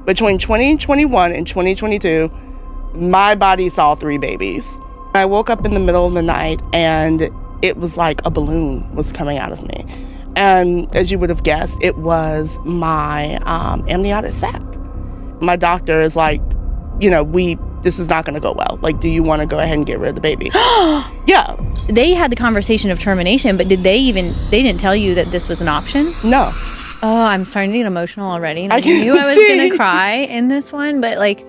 Between 2021 and 2022, my body saw 3 babies. I woke up in the middle of the night and it was like a balloon was coming out of me. And as you would have guessed, it was my amniotic sac. My doctor is like, this is not going to go well. Like, do you want to go ahead and get rid of the baby? Yeah. They had the conversation of termination, but they didn't tell you that this was an option? No. Oh, I'm starting to get emotional already. And I knew I was going to cry in this one, but like,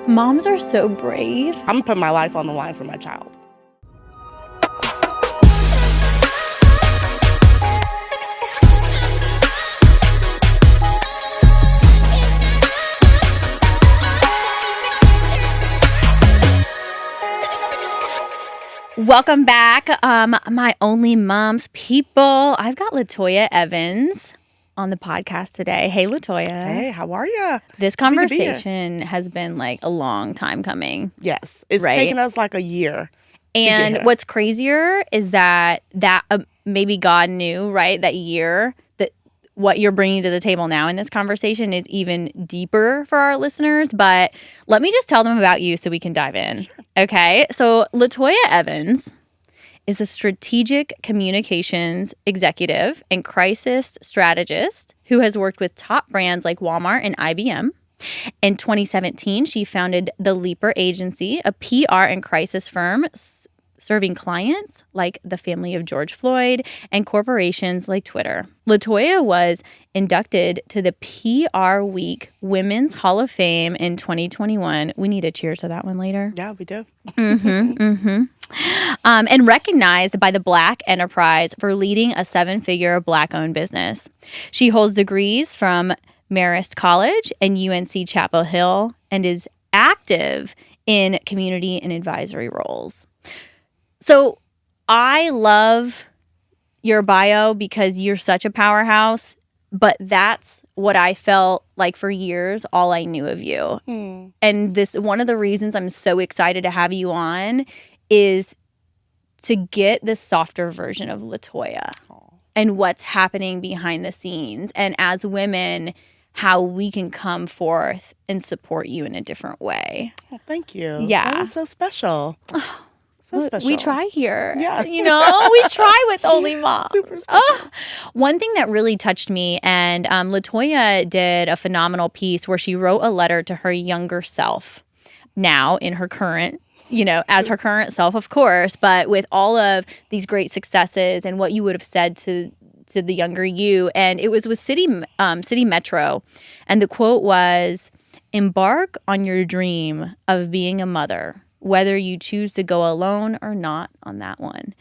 moms are so brave. I'm going to put my life on the line for my child. Welcome back, my OnlyMoms people. I've got LaToya Evans on the podcast today. Hey, LaToya. Hey, how are you? This conversation has been like a long time coming. Yes, it's taken us like a year. And what's crazier is that maybe God knew, right, that year, that what you're bringing to the table now in this conversation is even deeper for our listeners. But let me just tell them about you so we can dive in. Sure. Okay, so LaToya Evans is a strategic communications executive and crisis strategist who has worked with top brands like Walmart and IBM. In 2017, she founded the Leaper Agency, a PR and crisis firm serving clients like the family of George Floyd and corporations like Twitter. LaToya was inducted to the PR Week Women's Hall of Fame in 2021. We need a cheers to that one later. Yeah, we do. And recognized by the Black Enterprise for leading a 7-figure Black-owned business. She holds degrees from Marist College and UNC Chapel Hill and is active in community and advisory roles. So I love your bio because you're such a powerhouse, but that's what I felt like for years, all I knew of you. And one of the reasons I'm so excited to have you on is to get the softer version of LaToya and what's happening behind the scenes. And as women, how we can come forth and support you in a different way. Oh, thank you. Yeah. That is so special. So special. We try here. Yeah. We try with OnlyMoms. Super special. One thing that really touched me, and LaToya did a phenomenal piece where she wrote a letter to her younger self, now in her current, as her current self, of course, but with all of these great successes and what you would have said to the younger you. And it was with City Metro. And the quote was, "Embark on your dream of being a mother, whether you choose to go alone or not on that one."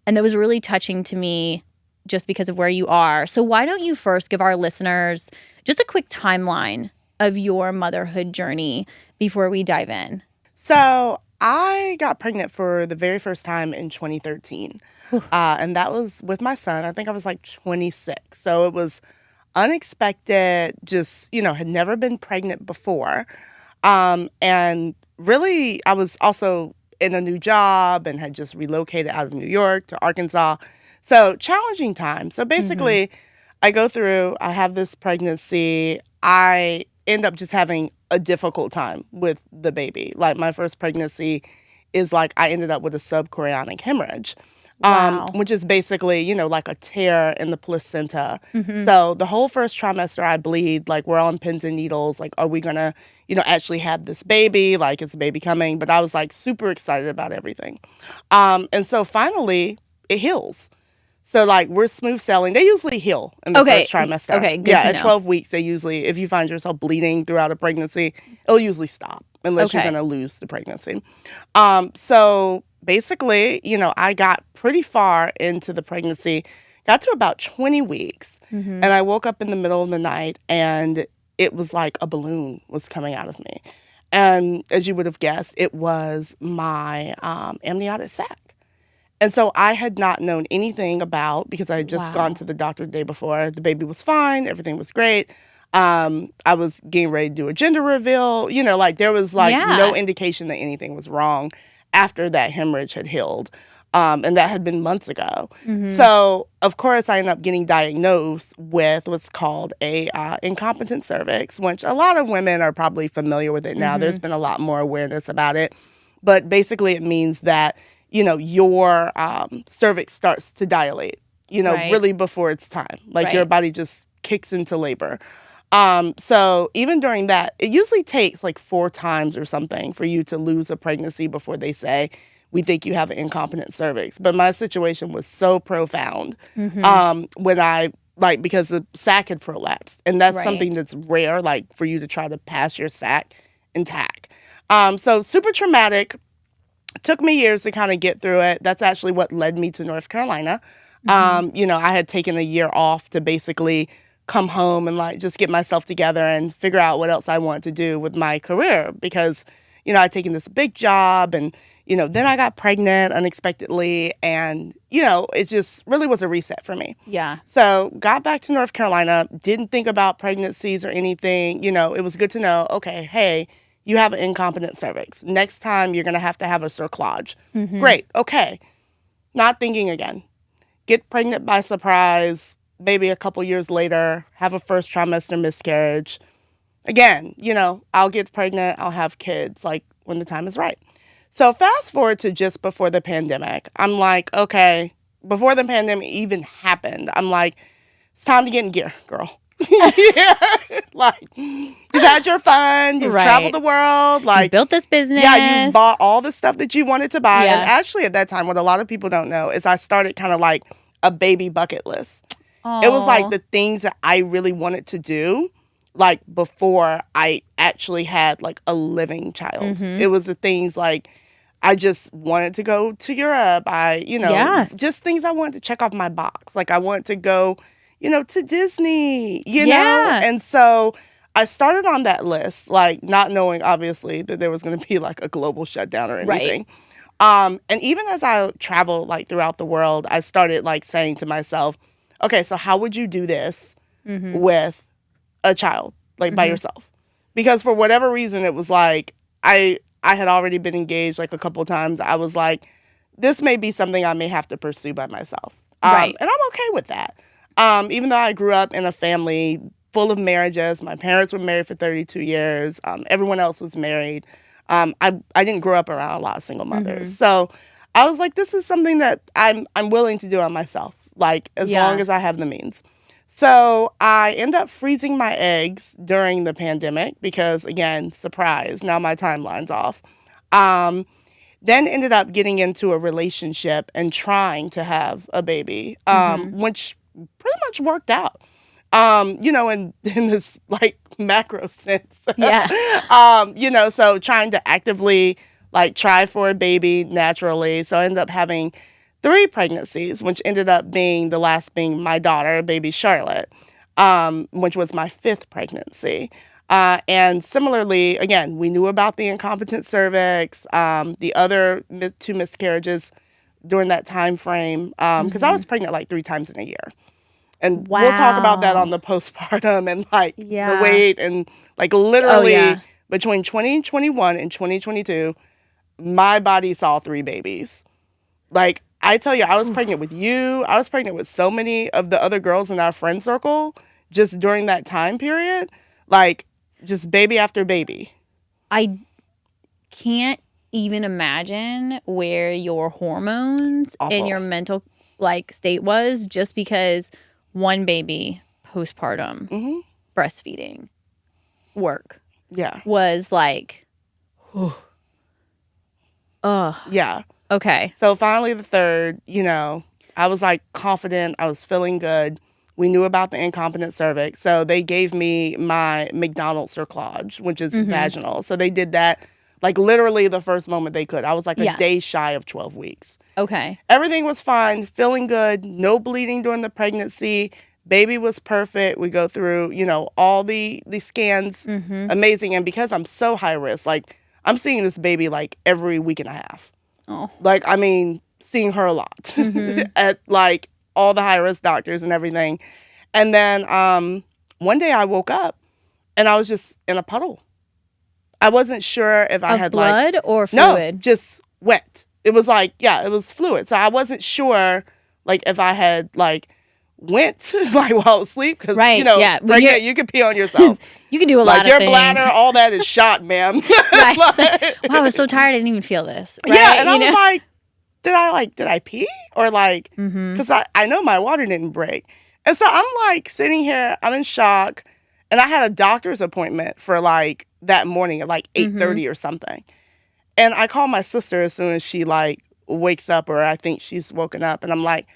And that was really touching to me just because of where you are. So why don't you first give our listeners just a quick timeline of your motherhood journey before we dive in? So I got pregnant for the very first time in 2013. And that was with my son. I think I was like 26. So it was unexpected, just, had never been pregnant before. And really, I was also in a new job and had just relocated out of New York to Arkansas. So challenging time. So basically, I have this pregnancy. I end up just having a difficult time with the baby. Like my first pregnancy is like I ended up with a subchorionic hemorrhage. Wow. Which is basically, like a tear in the placenta. So the whole first trimester I bleed, like we're on pins and needles, like are we going to, actually have this baby? Like is the baby coming? But I was like super excited about everything. And so finally it heals. So like we're smooth sailing. They usually heal in the first trimester. Okay, good to know. At 12 weeks, they usually, if you find yourself bleeding throughout a pregnancy, it'll usually stop unless you're going to lose the pregnancy. So basically, I got pretty far into the pregnancy, got to about 20 weeks, and I woke up in the middle of the night, and it was like a balloon was coming out of me. And as you would have guessed, it was my amniotic sac. And so I had not known anything about, because I had just gone to the doctor the day before. The baby was fine. Everything was great. I was getting ready to do a gender reveal. There was no indication that anything was wrong after that hemorrhage had healed. And that had been months ago. So, of course, I ended up getting diagnosed with what's called a incompetent cervix, which a lot of women are probably familiar with it now. There's been a lot more awareness about it. But basically, it means that, your cervix starts to dilate, really before it's time. Like your body just kicks into labor. So even during that, it usually takes like 4 times or something for you to lose a pregnancy before they say, we think you have an incompetent cervix. But my situation was so profound when because the sac had prolapsed. And that's something that's rare, like for you to try to pass your sac intact. So super traumatic. Took me years to kind of get through it. That's actually what led me to North Carolina. I had taken a year off to basically come home and like just get myself together and figure out what else I wanted to do with my career because, I'd taken this big job and, then I got pregnant unexpectedly and, it just really was a reset for me. Yeah. So got back to North Carolina, didn't think about pregnancies or anything. It was good to know, okay, hey, you have an incompetent cervix. Next time you're going to have a cerclage. Great. Okay. Not thinking again. Get pregnant by surprise. Maybe a couple years later, have a first trimester miscarriage. Again, I'll get pregnant. I'll have kids like when the time is right. So fast forward to just before the pandemic. I'm like, okay, before the pandemic even happened, I'm like, it's time to get in gear, girl. Like you've had your fun, you've traveled the world, like you built this business. Yeah, you've bought all the stuff that you wanted to buy. And actually at that time, what a lot of people don't know is I started kind of like a baby bucket list. Aww. It was like the things that I really wanted to do, like before I actually had like a living child. It was the things like I just wanted to go to Europe. Just things I wanted to check off my box. Like I wanted to go to Disney, know? And so I started on that list, like not knowing obviously that there was going to be like a global shutdown or anything. And even as I traveled like throughout the world, I started like saying to myself, okay, so how would you do this with a child, like by yourself? Because for whatever reason, it was like, I had already been engaged like a couple times. I was like, this may be something I may have to pursue by myself. And I'm okay with that. Even though I grew up in a family full of marriages, my parents were married for 32 years. Everyone else was married. I didn't grow up around a lot of single mothers. So I was like, this is something that I'm willing to do on myself, like as long as I have the means. So I end up freezing my eggs during the pandemic because, again, surprise, now my timeline's off. Then ended up getting into a relationship and trying to have a baby, which pretty much worked out, in this like macro sense. So trying to actively like try for a baby naturally. So I ended up having 3 pregnancies, which ended up being the last being my daughter, baby Charlotte, which was my 5th pregnancy. And similarly, again, we knew about the incompetent cervix, the other 2 miscarriages during that time frame, because I was pregnant like 3 times in a year. And we'll talk about that on the postpartum and like the weight and like literally between 2021 and 2022, my body saw 3 babies. Like I tell you, I was pregnant with you. I was pregnant with so many of the other girls in our friend circle just during that time period. Like just baby after baby. I can't even imagine where your hormones and your mental like state was just because 1 baby postpartum breastfeeding work was like okay. So finally the 3rd, I was like confident, I was feeling good. We knew about the incompetent cervix, so they gave me my McDonald's cerclage, which is vaginal. So they did that like literally the first moment they could. I was like a day shy of 12 weeks. Okay. Everything was fine, feeling good, no bleeding during the pregnancy. Baby was perfect. We go through, all the scans, amazing. And because I'm so high risk, like I'm seeing this baby like every week and a half. Oh. Like, I mean, seeing her a lot at like all the high risk doctors and everything. And then one day I woke up and I was just in a puddle. I wasn't sure if I had blood like or fluid. No, just wet. it was like, yeah, it was fluid. So I wasn't sure, like, if I had, like, went, like, while I was asleep. Because, Right, yeah. pregnant, you can pee on yourself. You can do a lot Like, of your things. bladder, all that is shot, ma'am. Right. Like, Wow, I was so tired I didn't even feel this. Right? yeah, and I was like, did I pee? Or, like, Mm-hmm. because I know my water didn't break. And so I'm, like, sitting here, I'm in shock. And I had a doctor's appointment for, like, that morning at, like, 8:30 or something. And I call my sister as soon as she, like, wakes up, or I think she's woken up. And I'm like,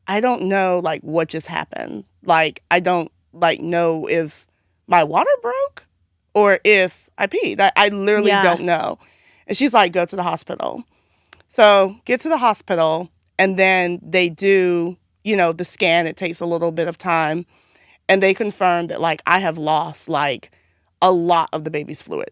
I don't know, like, what just happened. Like, I don't, like, know if my water broke or if I peed. I literally don't know. And she's like, go to the hospital. So get to the hospital, and then they do, the scan. It takes a little bit of time. And they confirm that, like, I have lost, like, a lot of the baby's fluid.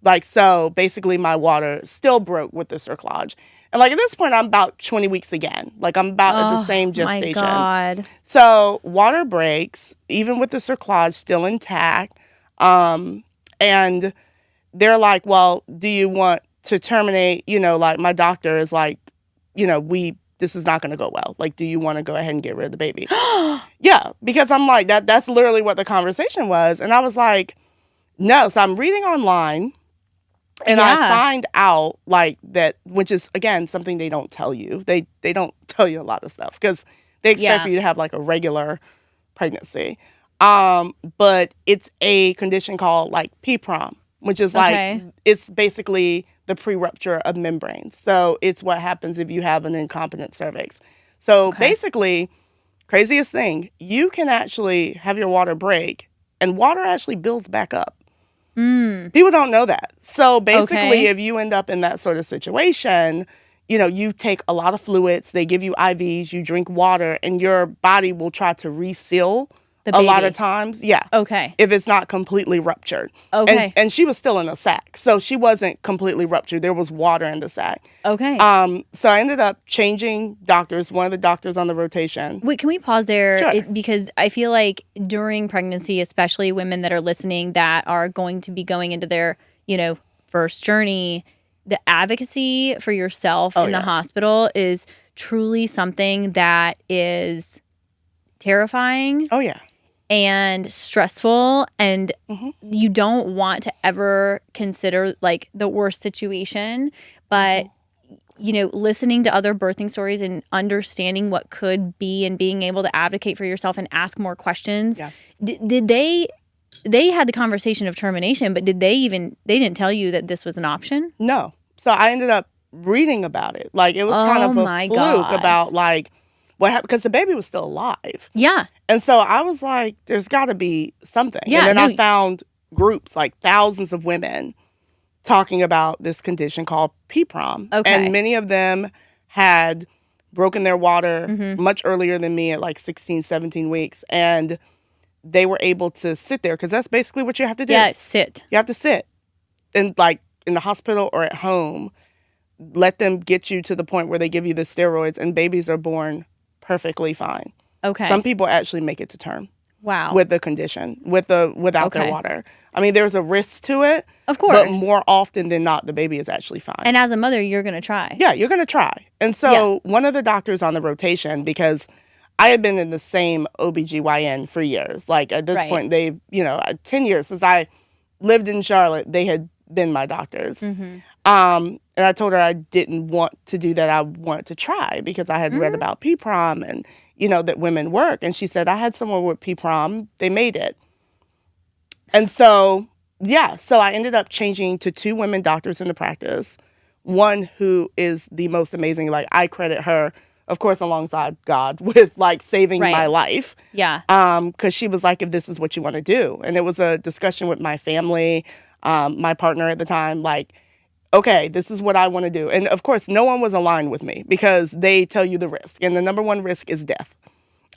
Like, so basically my water still broke with the cerclage. And, like, at this point, I'm about 20 weeks again. Like, I'm about at the same gestation. My God. So water breaks, even with the cerclage still intact. And they're like, well, do you want to terminate? Like, my doctor is like, this is not going to go well. Like, do you want to go ahead and get rid of the baby? Yeah, because I'm like, that's literally what the conversation was. And I was like, no. So I'm reading online, and I find out, like, that, which is, again, something they don't tell you. They don't tell you a lot of stuff because they expect for you to have, like, a regular pregnancy. But it's a condition called, like, PPROM, which is, like, it's basically the pre-rupture of membranes. So it's what happens if you have an incompetent cervix. So basically, craziest thing, you can actually have your water break, and water actually builds back up. People don't know that. So basically, if you end up in that sort of situation, you take a lot of fluids, they give you IVs, you drink water, and your body will try to reseal a lot of times. Yeah. Okay. If it's not completely ruptured. Okay. And she was still in a sac. So she wasn't completely ruptured. There was water in the sac. Okay. So I ended up changing doctors, one of the doctors on the rotation. Wait, can we pause there? Sure. Because I feel like during pregnancy, especially women that are listening that are going to be going into their, first journey, the advocacy for yourself in the hospital is truly something that is terrifying. Oh, yeah. And stressful, and you don't want to ever consider, like, the worst situation, but listening to other birthing stories and understanding what could be and being able to advocate for yourself and ask more questions. Yeah. Did they had the conversation of termination, but they didn't tell you that this was an option? No. So I ended up reading about it. Like, it was kind of a fluke about, like, what happened, because the baby was still alive. Yeah. And so I was like, there's got to be something. Yeah, and then I found groups, like thousands of women, talking about this condition called PPROM. Okay. And many of them had broken their water much earlier than me at, like, 16, 17 weeks. And they were able to sit there, because that's basically what you have to do. Yeah, sit. You have to sit. And, like, in the hospital or at home, let them get you to the point where they give you the steroids, and babies are born perfectly fine. Okay. Some people actually make it to term. Wow. With the condition, without their water. I mean, there's a risk to it. Of course. But more often than not, the baby is actually fine. And as a mother, you're going to try. Yeah, you're going to try. And so one of the doctors on the rotation, because I had been in the same OBGYN for years. Like, at this point, they've, 10 years since I lived in Charlotte, they had been my doctors. And I told her I didn't want to do that. I wanted to try, because I had read about PPROM and, that women work. And she said, I had someone with PPROM. They made it. And so, so I ended up changing to 2 women doctors in the practice. One who is the most amazing. Like, I credit her, of course, alongside God, with, like, saving my life. Yeah. Because she was like, if this is what you want to do. And it was a discussion with my family, my partner at the time, like, okay, this is what I want to do. And, of course, no one was aligned with me, because they tell you the risk. And the number one risk is death.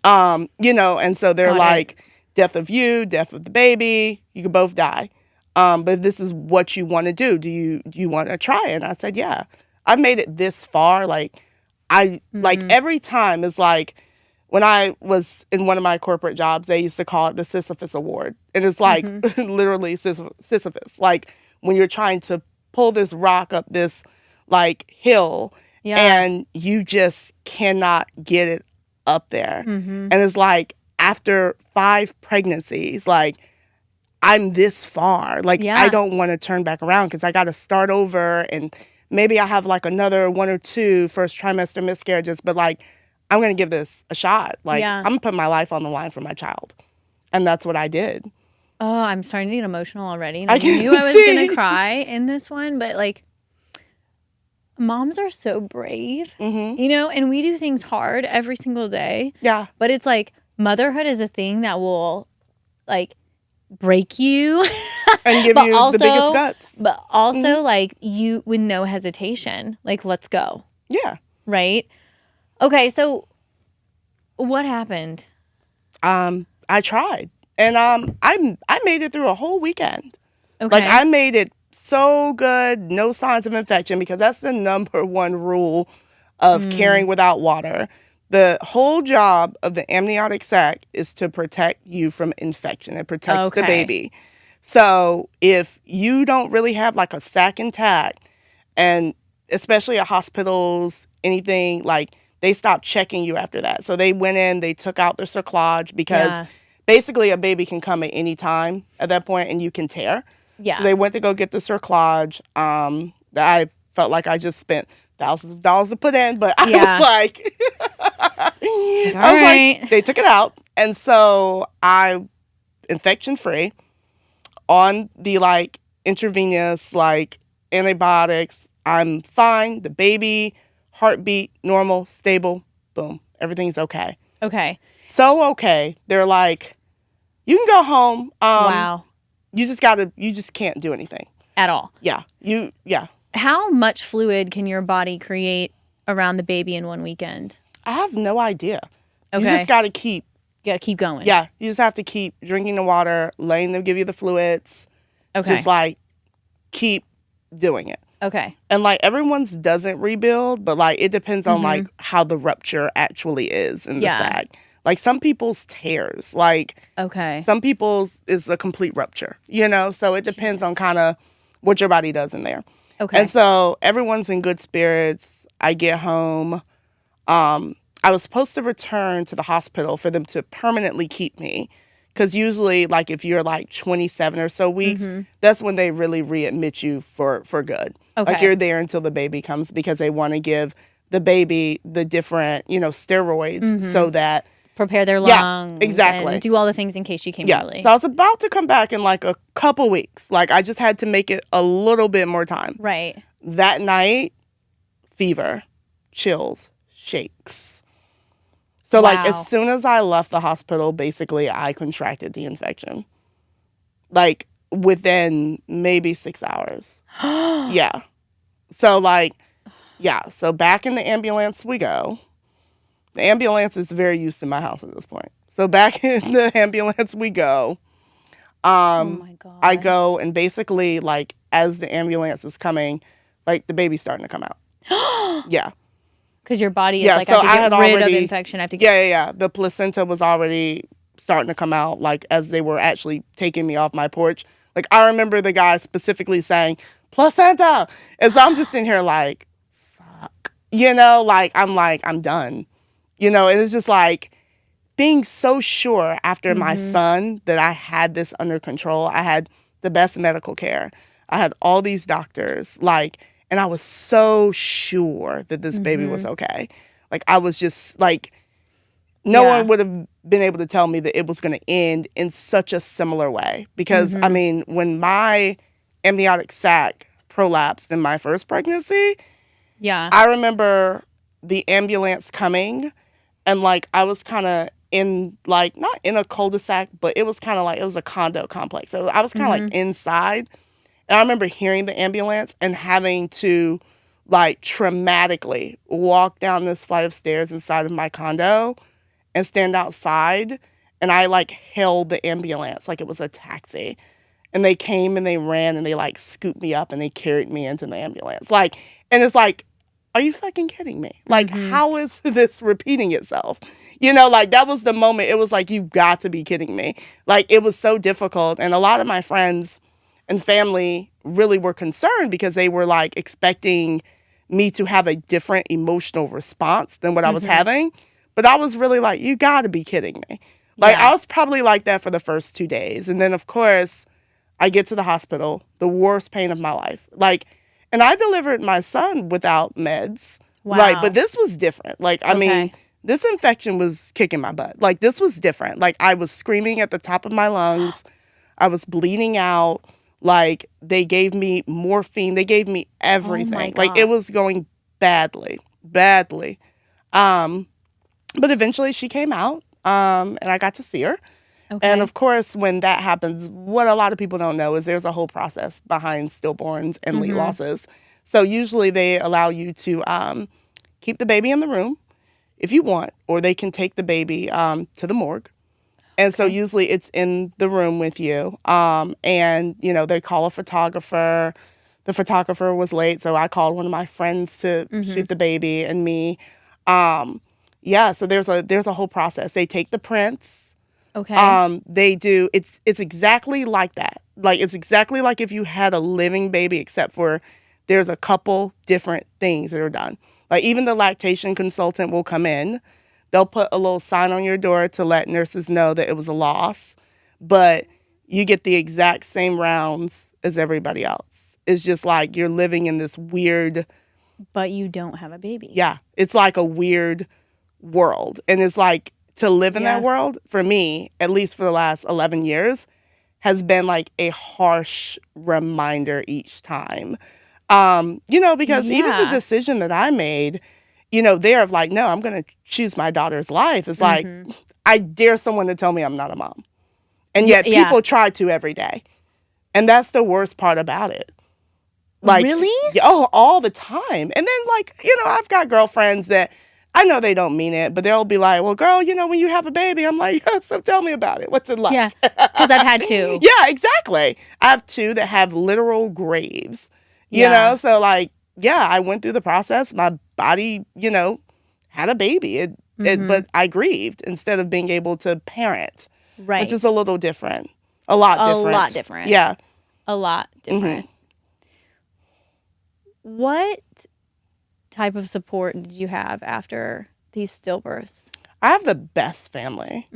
And so they're like, death of you, death of the baby, you could both die. But if this is what you want to do, do you want to try it? And I said, yeah. I've made it this far. Like, like, every time is like, when I was in one of my corporate jobs, they used to call it the Sisyphus Award. And it's like, literally Sisyphus. Like, when you're trying to pull this rock up this, like hill, Yeah. and you just cannot get it up there. Mm-hmm. And it's like after 5 pregnancies, like I'm this far. Like Yeah. I don't want to turn back around because I got to start over, and maybe I have like another 1 or 2 first trimester miscarriages, but like I'm going to give this a shot. Like Yeah. I'm going to put my life on the line for my child. And that's what I did. Oh, I'm starting to get emotional already. And I I can knew I was see. going to cry in this one, but like, moms are so brave, Mm-hmm. you know, and we do things hard every single day. Yeah. But it's like motherhood is a thing that will like break you And give But you the biggest guts. but also like you with no hesitation. Like, let's go. Yeah. Right? Okay, so what happened? I tried. And I made it through a whole weekend. Okay. Like I made it so good, no signs of infection, because that's the number 1 rule of carrying without water. The whole job of the amniotic sac is to protect you from infection. It protects the baby. So if you don't really have like a sac intact, and especially at hospitals, anything, like they stopped checking you after that. So they went in, they took out the cerclage, because basically a baby can come at any time at that point and you can tear. Yeah. So they went to go get the cerclage. I felt like I just spent thousands of dollars to put in, but I was like, like, they took it out. And so I, infection free, on the like intravenous, like antibiotics, I'm fine. The baby, heartbeat, normal, stable, boom. Everything's okay. Okay. So okay. They're like, you can go home. Wow. You just can't do anything. At all. Yeah. How much fluid can your body create around the baby in one weekend? I have no idea. Okay. You just got to keep. You got to keep going. Yeah. You just have to keep drinking the water, letting them give you the fluids. Okay. Just like keep doing it. Okay. And like everyone's doesn't rebuild, but like it depends on like how the rupture actually is in the sac. Like some people's tears, like some people's is a complete rupture, you know? So it depends on kind of what your body does in there. Okay. And so everyone's in good spirits. I get home. I was supposed to return to the hospital for them to permanently keep me. Because usually, like, if you're, like, 27 or so weeks, that's when they really readmit you for good. Okay. Like, you're there until the baby comes because they want to give the baby the different, you know, steroids so that... Prepare their lungs. Yeah, exactly. And do all the things in case she came early. So I was about to come back in, like, a couple weeks. Like, I just had to make it a little bit more time. Right. That night, fever, chills, shakes. So, like, as soon as I left the hospital, basically, I contracted the infection. Like, within maybe 6 hours. Yeah. So, like, so back in the ambulance we go. The ambulance is very used to my house at this point. So, back in the ambulance we go. Oh, my God. I go, and basically, like, as the ambulance is coming, like, the baby's starting to come out. Yeah. Because your body is like, so I have to get rid already, of infection. I have to get... Yeah. The placenta was already starting to come out, like, as they were actually taking me off my porch. Like, I remember the guy specifically saying, placenta! And so I'm just sitting here like, fuck. You know, like, I'm done. You know, and it's just like being so sure after my son that I had this under control. I had the best medical care. I had all these doctors, like... And I was so sure that this baby was okay. Like, I was just, like, no one would have been able to tell me that it was going to end in such a similar way. Because, I mean, when my amniotic sac prolapsed in my first pregnancy, I remember the ambulance coming. And, like, I was kind of in, like, not in a cul-de-sac, but it was kind of like, it was a condo complex. So I was kind of, like, inside. And I remember hearing the ambulance and having to, like, traumatically walk down this flight of stairs inside of my condo and stand outside. And I, like, hailed the ambulance like it was a taxi. And they came and they ran and they, like, scooped me up and they carried me into the ambulance. Like, and it's like, are you fucking kidding me? Like, how is this repeating itself? You know, like, that was the moment. It was like, you've got to be kidding me. Like, it was so difficult. And a lot of my friends and family really were concerned because they were like expecting me to have a different emotional response than what I was having. But I was really like, you got to be kidding me. Like, I was probably like that for the first 2 days. And then, of course, I get to the hospital, the worst pain of my life. Like, and I delivered my son without meds. Wow. Right. But this was different. Like, I mean, this infection was kicking my butt. Like, this was different. Like, I was screaming at the top of my lungs. I was bleeding out. Like, they gave me morphine. They gave me everything. Like, it was going badly. But eventually she came out, and I got to see her. Okay. And, of course, when that happens, what a lot of people don't know is there's a whole process behind stillborns and weight losses. So usually they allow you to keep the baby in the room if you want, or they can take the baby to the morgue. And so usually it's in the room with you. And, you know, they call a photographer. The photographer was late, so I called one of my friends to shoot the baby and me. So there's a whole process. They take the prints. Okay. They do. It's exactly like that. Like, it's exactly like if you had a living baby, except for there's a couple different things that are done. Like, even the lactation consultant will come in. They'll put a little sign on your door to let nurses know that it was a loss. But you get the exact same rounds as everybody else. It's just like you're living in this weird... But you don't have a baby. Yeah. It's like a weird world. And it's like, to live in that world, for me, at least for the last 11 years, has been like a harsh reminder each time. You know, because even the decision that I made, you know, they're like, no, I'm going to choose my daughter's life. It's like, I dare someone to tell me I'm not a mom. And yet people try to every day. And that's the worst part about it. Like, really? Oh, all the time. And then, like, you know, I've got girlfriends that I know they don't mean it, but they'll be like, well, girl, you know, when you have a baby, I'm like, yeah, so tell me about it. What's it like? Yeah, because I've had two. Yeah, exactly. I have two that have literal graves, you know? So, like, yeah, I went through the process. My body, you know, had a baby, but I grieved instead of being able to parent. Right. Which is a little different. A lot different. Yeah. A lot different. What type of support did you have after these stillbirths? I have the best family.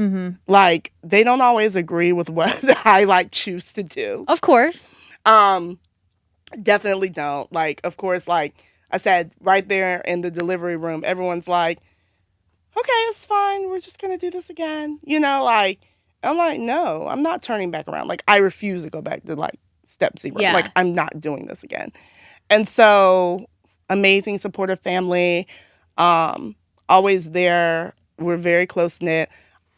Like, they don't always agree with what I, like, choose to do. Of course. Definitely don't. Like, of course, like I said, right there in the delivery room, everyone's like, okay, it's fine. We're just going to do this again. You know, like, I'm like, no, I'm not turning back around. Like, I refuse to go back to, like, step zero. Yeah. Like, I'm not doing this again. And so, amazing supportive family, always there. We're very close-knit.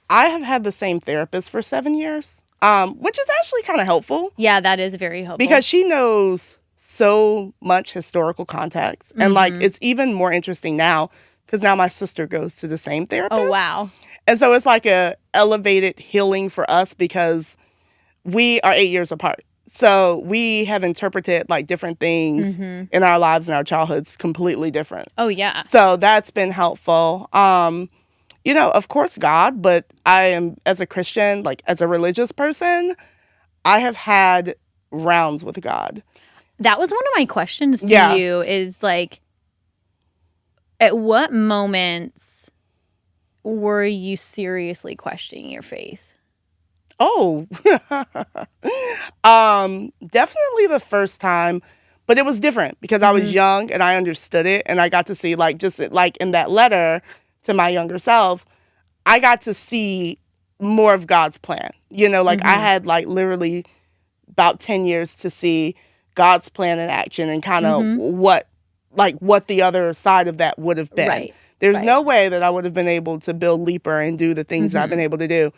I have had the same therapist for 7 years, which is actually kind of helpful. Yeah, that is very helpful. Because she knows so much historical context. And, like, it's even more interesting now because now my sister goes to the same therapist. Oh, wow. And so it's like a elevated healing for us because we are 8 years apart. So we have interpreted, like, different things in our lives and our childhoods completely different. Oh, yeah. So that's been helpful. You know, of course, God, but I am, as a Christian, like, as a religious person, I have had rounds with God. That was one of my questions to you is, like, at what moments were you seriously questioning your faith? Oh, definitely the first time, but it was different because I was young and I understood it and I got to see, like, just like in that letter to my younger self, I got to see more of God's plan. You know, like I had like literally about 10 years to see God's plan in action and kind of what the other side of that would have been. Right. There's no way that I would have been able to build Leaper and do the things I've been able to do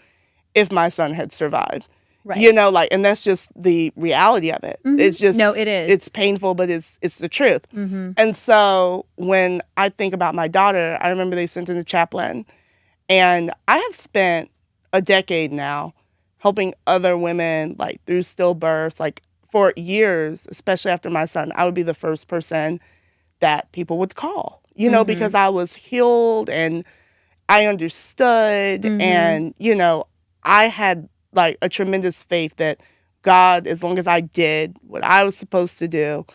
if my son had survived. Right. You know, like, and that's just the reality of it. It's just, no, it is. It's painful, but it's the truth. And so when I think about my daughter, I remember they sent in a chaplain, and I have spent a decade now helping other women, like, through stillbirths, like, for years, especially after my son, I would be the first person that people would call, you know, because I was healed and I understood and, you know, I had, like, a tremendous faith that God, as long as I did what I was supposed to do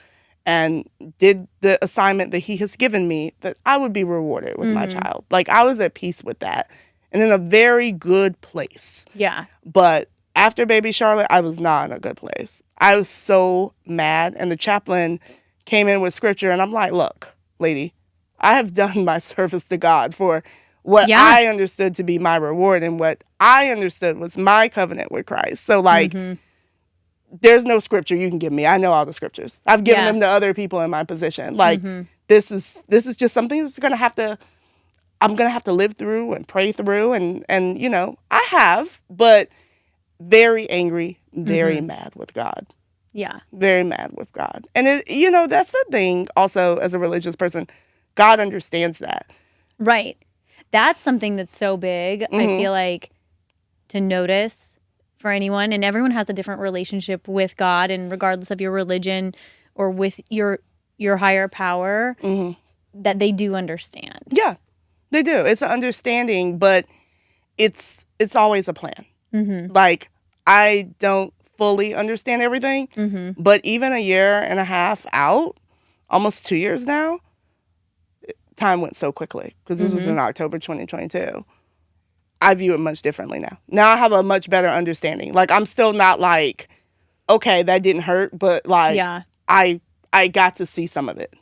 and did the assignment that he has given me, that I would be rewarded with my child. Like, I was at peace with that and in a very good place. Yeah. But after baby Charlotte, I was not in a good place. I was so mad. And the chaplain came in with scripture, and I'm like, look, lady, I have done my service to God for what I understood to be my reward, and what I understood was my covenant with Christ. So, like, there's no scripture you can give me. I know all the scriptures. I've given them to other people in my position. Like, this is just something that's I'm gonna have to live through and pray through, and you know, I have, but very angry, very mad with God. Yeah. Very mad with God. And it, you know, that's the thing also, as a religious person, God understands that. Right. That's something that's so big, I feel like, to notice for anyone. And everyone has a different relationship with God, and regardless of your religion or with your higher power, that they do understand. Yeah, they do. It's an understanding, but it's always a plan. Like, I don't fully understand everything, but even a year and a half out, almost 2 years now, time went so quickly, because this was in October 2022. I view it much differently now. Now I have a much better understanding. Like, I'm still not like, okay, that didn't hurt, but like, I got to see some of it.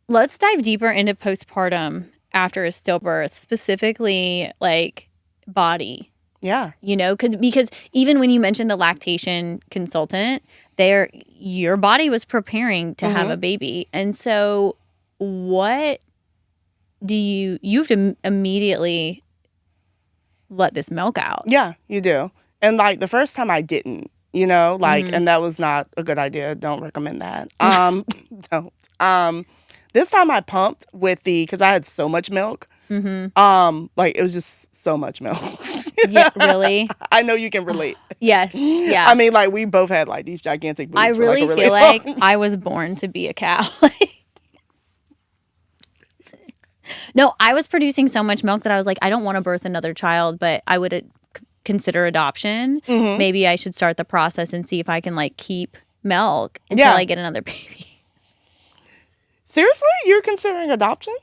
Let's dive deeper into postpartum after a stillbirth, specifically like body. Yeah. You know, because even when you mentioned the lactation consultant, your body was preparing to have a baby. And so what do you have to immediately let this milk out? Yeah, you do. And like, the first time I didn't, you know, like, and that was not a good idea. Don't recommend that. Don't. This time I pumped with because I had so much milk. Like, it was just so much milk. Yeah, really? I know you can relate. Yes. Yeah. I mean, like, we both had like these gigantic boobs. I really feel like I was born to be a cow. No, I was producing so much milk that I was like, I don't want to birth another child, but I would consider adoption. Maybe I should start the process and see if I can like keep milk until I get another baby. Seriously? You're considering adoption?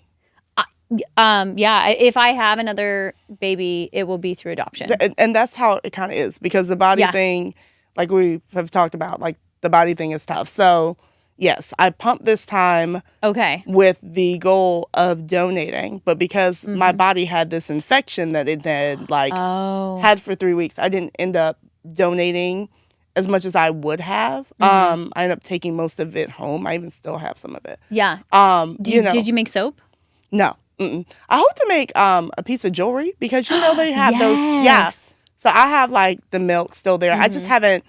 Yeah. If I have another baby, it will be through adoption. And that's how it kind of is, because the body thing, like we have talked about, like, the body thing is tough. So, yes, I pumped this time with the goal of donating. But because my body had this infection that it had, like, had for 3 weeks, I didn't end up donating as much as I would have. I ended up taking most of it home. I even still have some of it. Yeah. Did you make soap? No. I hope to make a piece of jewelry, because, you know, they have those. Yeah. So I have, like, the milk still there. I just haven't,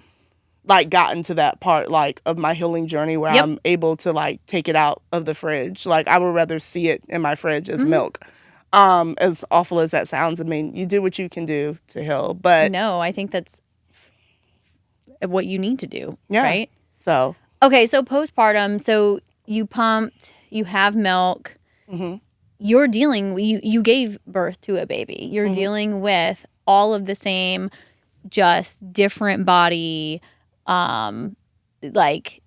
like, gotten to that part, like, of my healing journey where I'm able to, like, take it out of the fridge. Like, I would rather see it in my fridge as milk. As awful as that sounds, I mean, you do what you can do to heal. But no, I think that's what you need to do. Yeah. Right? So. Okay, so postpartum, so you pumped, you have milk. You're dealing, you gave birth to a baby. You're dealing with all of the same, just different body, like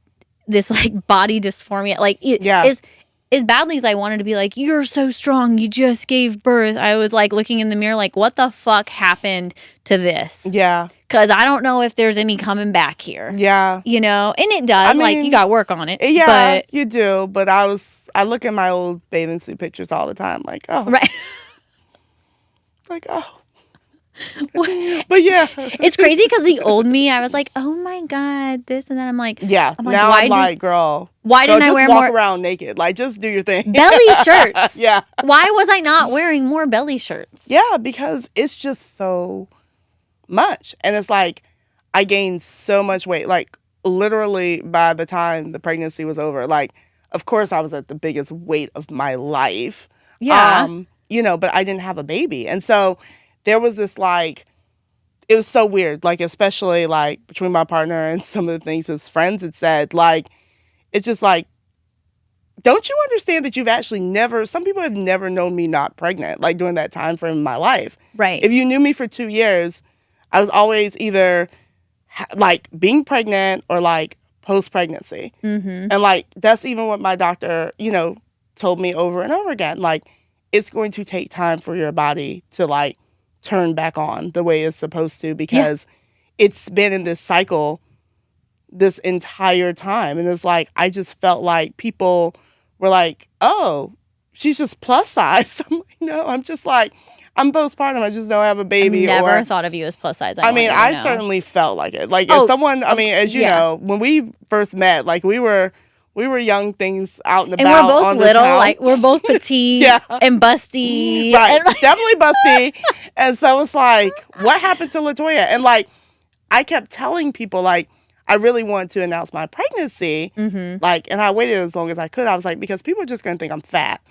this like body dysphoria. Like as badly as I wanted to be like, you're so strong, you just gave birth, I was like looking in the mirror like, what the fuck happened to this? Yeah. Because I don't know if there's any coming back here. Yeah. You know? And it does. I mean, like, you got to work on it. Yeah, but you do. But I look at my old bathing suit pictures all the time like, oh. Right. Like, oh. But yeah. It's crazy because the old me, I was like, oh my God, this and then I'm like, yeah. Now I'm like, girl. Why didn't I wear more? Just walk around naked. Like, just do your thing. Belly shirts. Yeah. Why was I not wearing more belly shirts? Yeah, because it's just so much. And it's like, I gained so much weight. Like, literally by the time the pregnancy was over, like, of course I was at the biggest weight of my life. Yeah. You know, but I didn't have a baby. And so there was this, like, it was so weird. Like, especially, like, between my partner and some of the things his friends had said, like, it's just like, don't you understand that you've actually some people have never known me not pregnant, like, during that time frame in my life. Right. If you knew me for 2 years, I was always either, like, being pregnant or, like, post-pregnancy. And like, that's even what my doctor, told me over and over again. Like, it's going to take time for your body to like turn back on the way it's supposed to, because it's been in this cycle this entire time. And it's like, I just felt like people were like, oh, she's just plus size. I'm like, no, I'm just like, I'm postpartum. I just don't have a baby. I never thought of you as plus size. I certainly felt like it. Like, as someone, as you know, when we first met, like, we were young things out and about. And we're both little, like, we're both petite and busty. Right, and, like, definitely busty. And so it's like, what happened to LaToya? And like, I kept telling people, like, I really wanted to announce my pregnancy. Like, and I waited as long as I could. I was like, because people are just going to think I'm fat.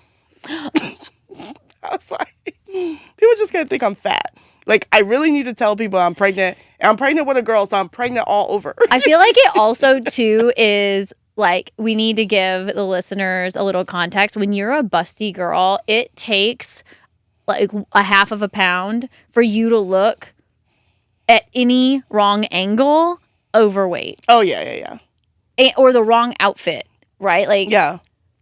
I was like, people are just going to think I'm fat. Like, I really need to tell people I'm pregnant. And I'm pregnant with a girl, so I'm pregnant all over. I feel like it also, too, is, like, we need to give the listeners a little context. When you're a busty girl, it takes, like, a half of a pound for you to look at any wrong angle overweight. Oh, yeah. Or the wrong outfit, right? Like,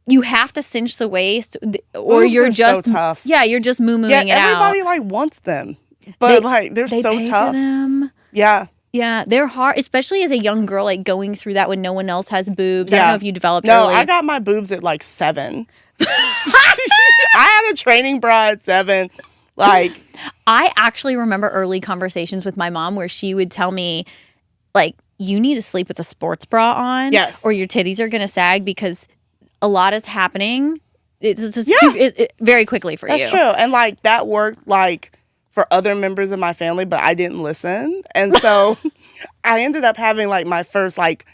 you have to cinch the waist, or Boobs you're are just so tough. Yeah, you're just moo-mooing it out. Everybody like wants them, but they're so pay tough. For them. Yeah, they're hard, especially as a young girl, like going through that when no one else has boobs. I don't know if you developed early. I got my boobs at like 7. I had a training bra at 7. Like, I actually remember early conversations with my mom where she would tell me, like, you need to sleep with a sports bra on, or your titties are gonna sag, because a lot is happening. It's very quickly for you. That's true. And like, that worked like for other members of my family, but I didn't listen. And so I ended up having like my first like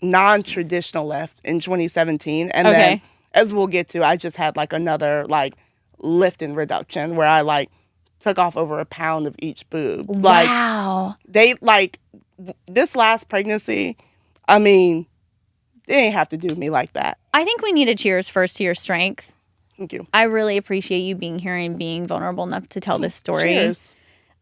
non-traditional lift in 2017. And then, as we'll get to, I just had like another like lift and reduction where I like took off over a pound of each boob. Wow. Like, they like, this last pregnancy, I mean, they didn't have to do me like that. I think we need a cheers first to your strength. Thank you. I really appreciate you being here and being vulnerable enough to tell this story. Cheers.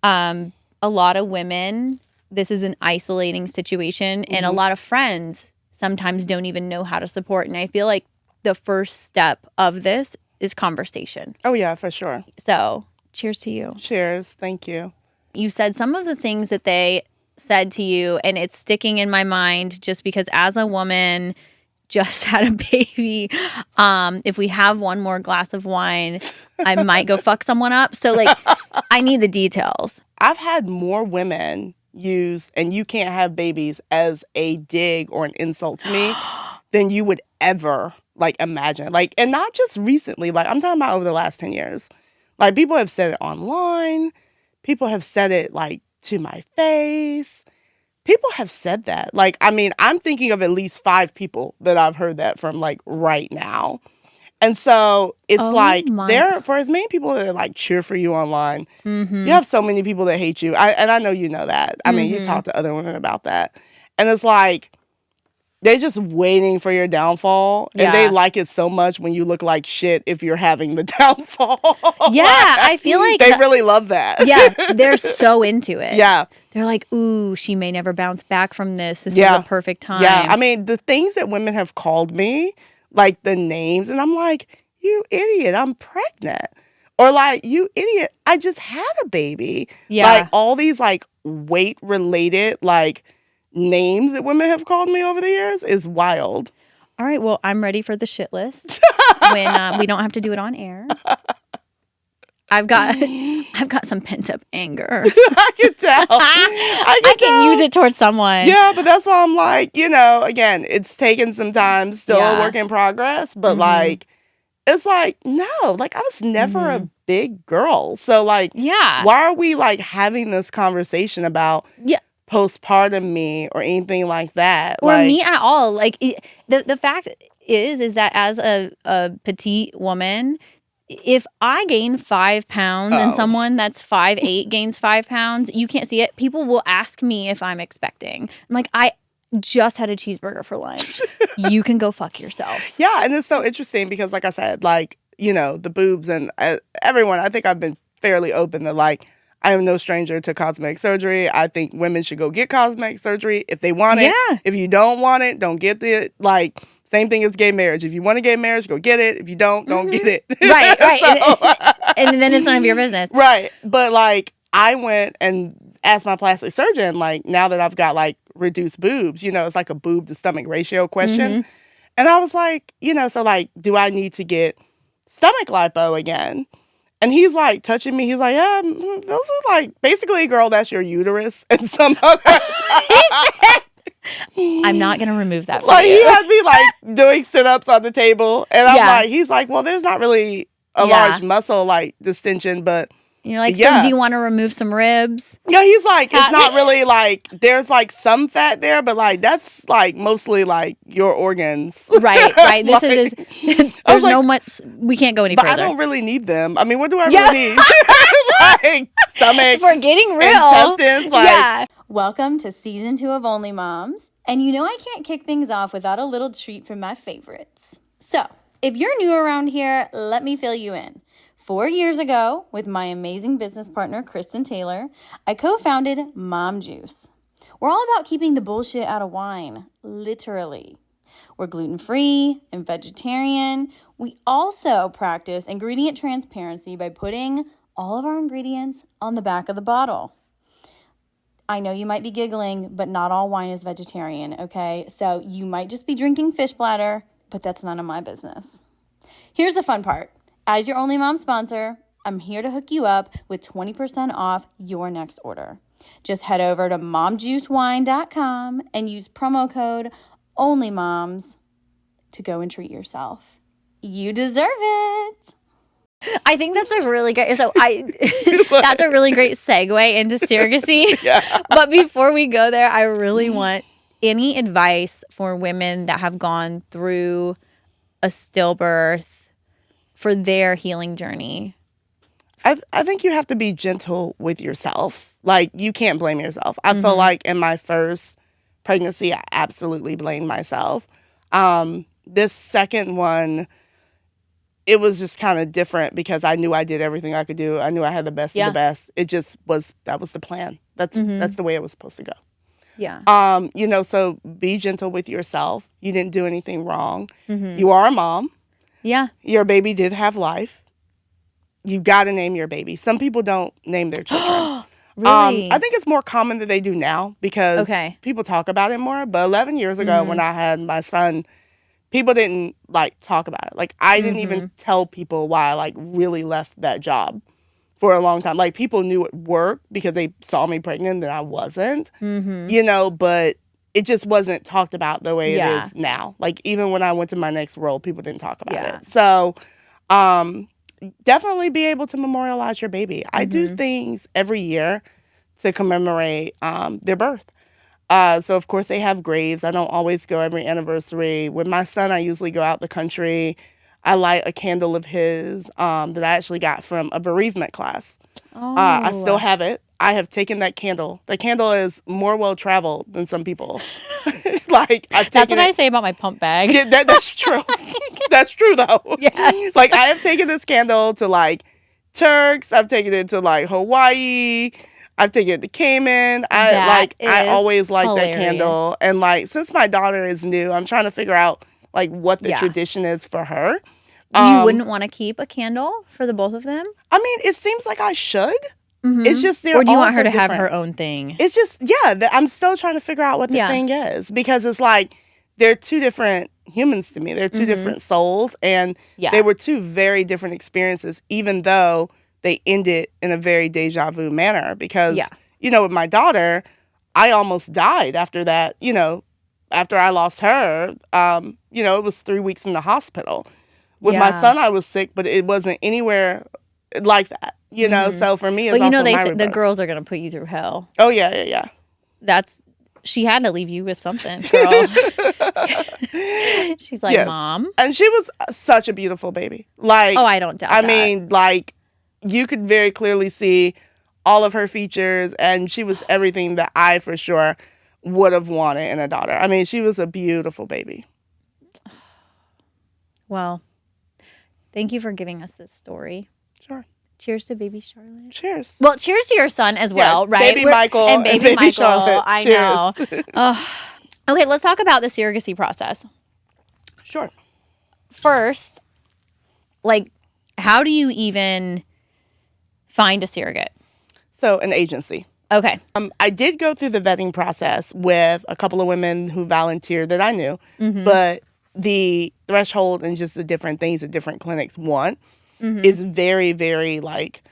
A lot of women, this is an isolating situation, and a lot of friends sometimes don't even know how to support. And I feel like the first step of this is conversation. Oh, yeah, for sure. So, cheers to you. Cheers. Thank you. You said some of the things that they said to you, and it's sticking in my mind just because as a woman just had a baby, if we have one more glass of wine, I might go fuck someone up. So, like, I need the details. I've had more women use "and you can't have babies" as a dig or an insult to me than you would ever like imagine. Like, and not just recently, like, I'm talking about over the last 10 years. Like, people have said it online. People have said it like to my face. People have said that. Like, I mean, I'm thinking of at least 5 people that I've heard that from, like, right now. And so it's for as many people that like cheer for you online, you have so many people that hate you. And I know you know that. I mean, you talk to other women about that. And it's like, they're just waiting for your downfall. And they like it so much when you look like shit if you're having the downfall. Yeah, I feel like they really love that. Yeah, they're so into it. Yeah. They're like, ooh, she may never bounce back from this. This is a perfect time. Yeah, I mean, the things that women have called me, like the names, and I'm like, you idiot, I'm pregnant. Or like, you idiot, I just had a baby. Yeah. Like, all these like weight-related like names that women have called me over the years is wild. All right, well, I'm ready for the shit list when we don't have to do it on air. I've got some pent up anger. I can tell. I can use it towards someone. Yeah, but that's why I'm like, again, it's taken some time, still a work in progress, but like, it's like, no, like, I was never a big girl. So like, why are we like having this conversation about postpartum me or anything like that? Or like, me at all. Like, the fact is that as a petite woman, if I gain 5 pounds and someone that's 5'8" gains 5 pounds, you can't see it. People will ask me if I'm expecting. I'm like, I just had a cheeseburger for lunch. You can go fuck yourself. Yeah, and it's so interesting because, like I said, like, the boobs and everyone, I think I've been fairly open that, like, I am no stranger to cosmetic surgery. I think women should go get cosmetic surgery if they want it. Yeah. If you don't want it, don't get it. Like, same thing as gay marriage. If you want a gay marriage, go get it. If you don't get it. Right. And then it's none of your business. Right. But, like, I went and asked my plastic surgeon, like, now that I've got, like, reduced boobs, you know, it's like a boob to stomach ratio question. And I was like, you know, so, like, do I need to get stomach lipo again? And he's like touching me. He's like, yeah, those are like, basically, girl, that's your uterus and some other. I'm not going to remove that for like, you. He had me like doing sit-ups on the table. And I'm like, he's like, well, there's not really a large muscle like distension, but. You're like, so do you want to remove some ribs? Yeah, he's like, it's not really like, there's like some fat there, but like, that's like mostly like your organs. Right. This is, there's no much, we can't go any further. But I don't really need them. I mean, what do I really need? Like, stomach. For getting real. Intestines. Like. Welcome to season 2 of OnlyMoms. And you know I can't kick things off without a little treat from my favorites. So, if you're new around here, let me fill you in. 4 years ago, with my amazing business partner, Kristen Taylor, I co-founded Mom Juice. We're all about keeping the bullshit out of wine, literally. We're gluten-free and vegetarian. We also practice ingredient transparency by putting all of our ingredients on the back of the bottle. I know you might be giggling, but not all wine is vegetarian, okay? So you might just be drinking fish bladder, but that's none of my business. Here's the fun part. As your OnlyMom sponsor, I'm here to hook you up with 20% off your next order. Just head over to momjuicewine.com and use promo code OnlyMoms to go and treat yourself. You deserve it. I think that's a really great. So that's a really great segue into surrogacy. Yeah. But before we go there, I really want any advice for women that have gone through a stillbirth for their healing journey. I think you have to be gentle with yourself. Like, you can't blame yourself. I feel like in my first pregnancy, I absolutely blamed myself. This second one, it was just kind of different because I knew I did everything I could do. I knew I had the best of the best. It just was, that was the plan. That's the way it was supposed to go. Yeah. You know, so be gentle with yourself. You didn't do anything wrong. You are a mom. Yeah. Your baby did have life. You got to name your baby. Some people don't name their children. Really? I think it's more common than they do now because people talk about it more. But 11 years ago when I had my son, people didn't like talk about it. Like, I didn't even tell people why I like really left that job for a long time. Like, people knew it worked because they saw me pregnant and I wasn't, you know, but it just wasn't talked about the way it is now. Like, even when I went to my next role, people didn't talk about it. So, definitely be able to memorialize your baby. I do things every year to commemorate their birth. So, of course, they have graves. I don't always go every anniversary. With my son, I usually go out the country. I light a candle of his that I actually got from a bereavement class. I still have it. I have taken that candle. The candle is more well-traveled than some people. Like, I've taken That's what I say about my pump bag. Yeah, that's true. That's true, though. Yes. Like, I have taken this candle to, like, Turks. I've taken it to, like, Hawaii. I've taken it to Cayman. I always like that candle. And, like, since my daughter is new, I'm trying to figure out, like, what the tradition is for her. You wouldn't want to keep a candle for the both of them? I mean, it seems like I should. It's just or do you want her to have her own thing? It's just, I'm still trying to figure out what the thing is. Because it's like, they're two different humans to me. They're two different souls. And they were two very different experiences, even though they ended in a very deja vu manner. Because, you know, with my daughter, I almost died after that, you know, after I lost her. You know, it was 3 weeks in the hospital. With my son, I was sick, but it wasn't anywhere like that. You know, so for me, it's you know, also they my say rebirth. the girls are going to put you through hell. Oh, yeah. She had to leave you with something, girl. She's like, Mom. And she was such a beautiful baby. Like, oh, I don't doubt that. I mean, like, you could very clearly see all of her features, and she was everything that I, for sure, would have wanted in a daughter. I mean, she was a beautiful baby. Well, thank you for giving us this story. Sure. Cheers to baby Charlotte. Cheers. Well, cheers to your son as well, right? Baby Michael and baby Michael. Charlotte. I Cheers. know. Okay, let's talk about the surrogacy process. Sure. First, like, how do you even find a surrogate? So, an agency. Okay. I did go through the vetting process with a couple of women who volunteered that I knew, but the threshold and just the different things that different clinics want is very, very, like,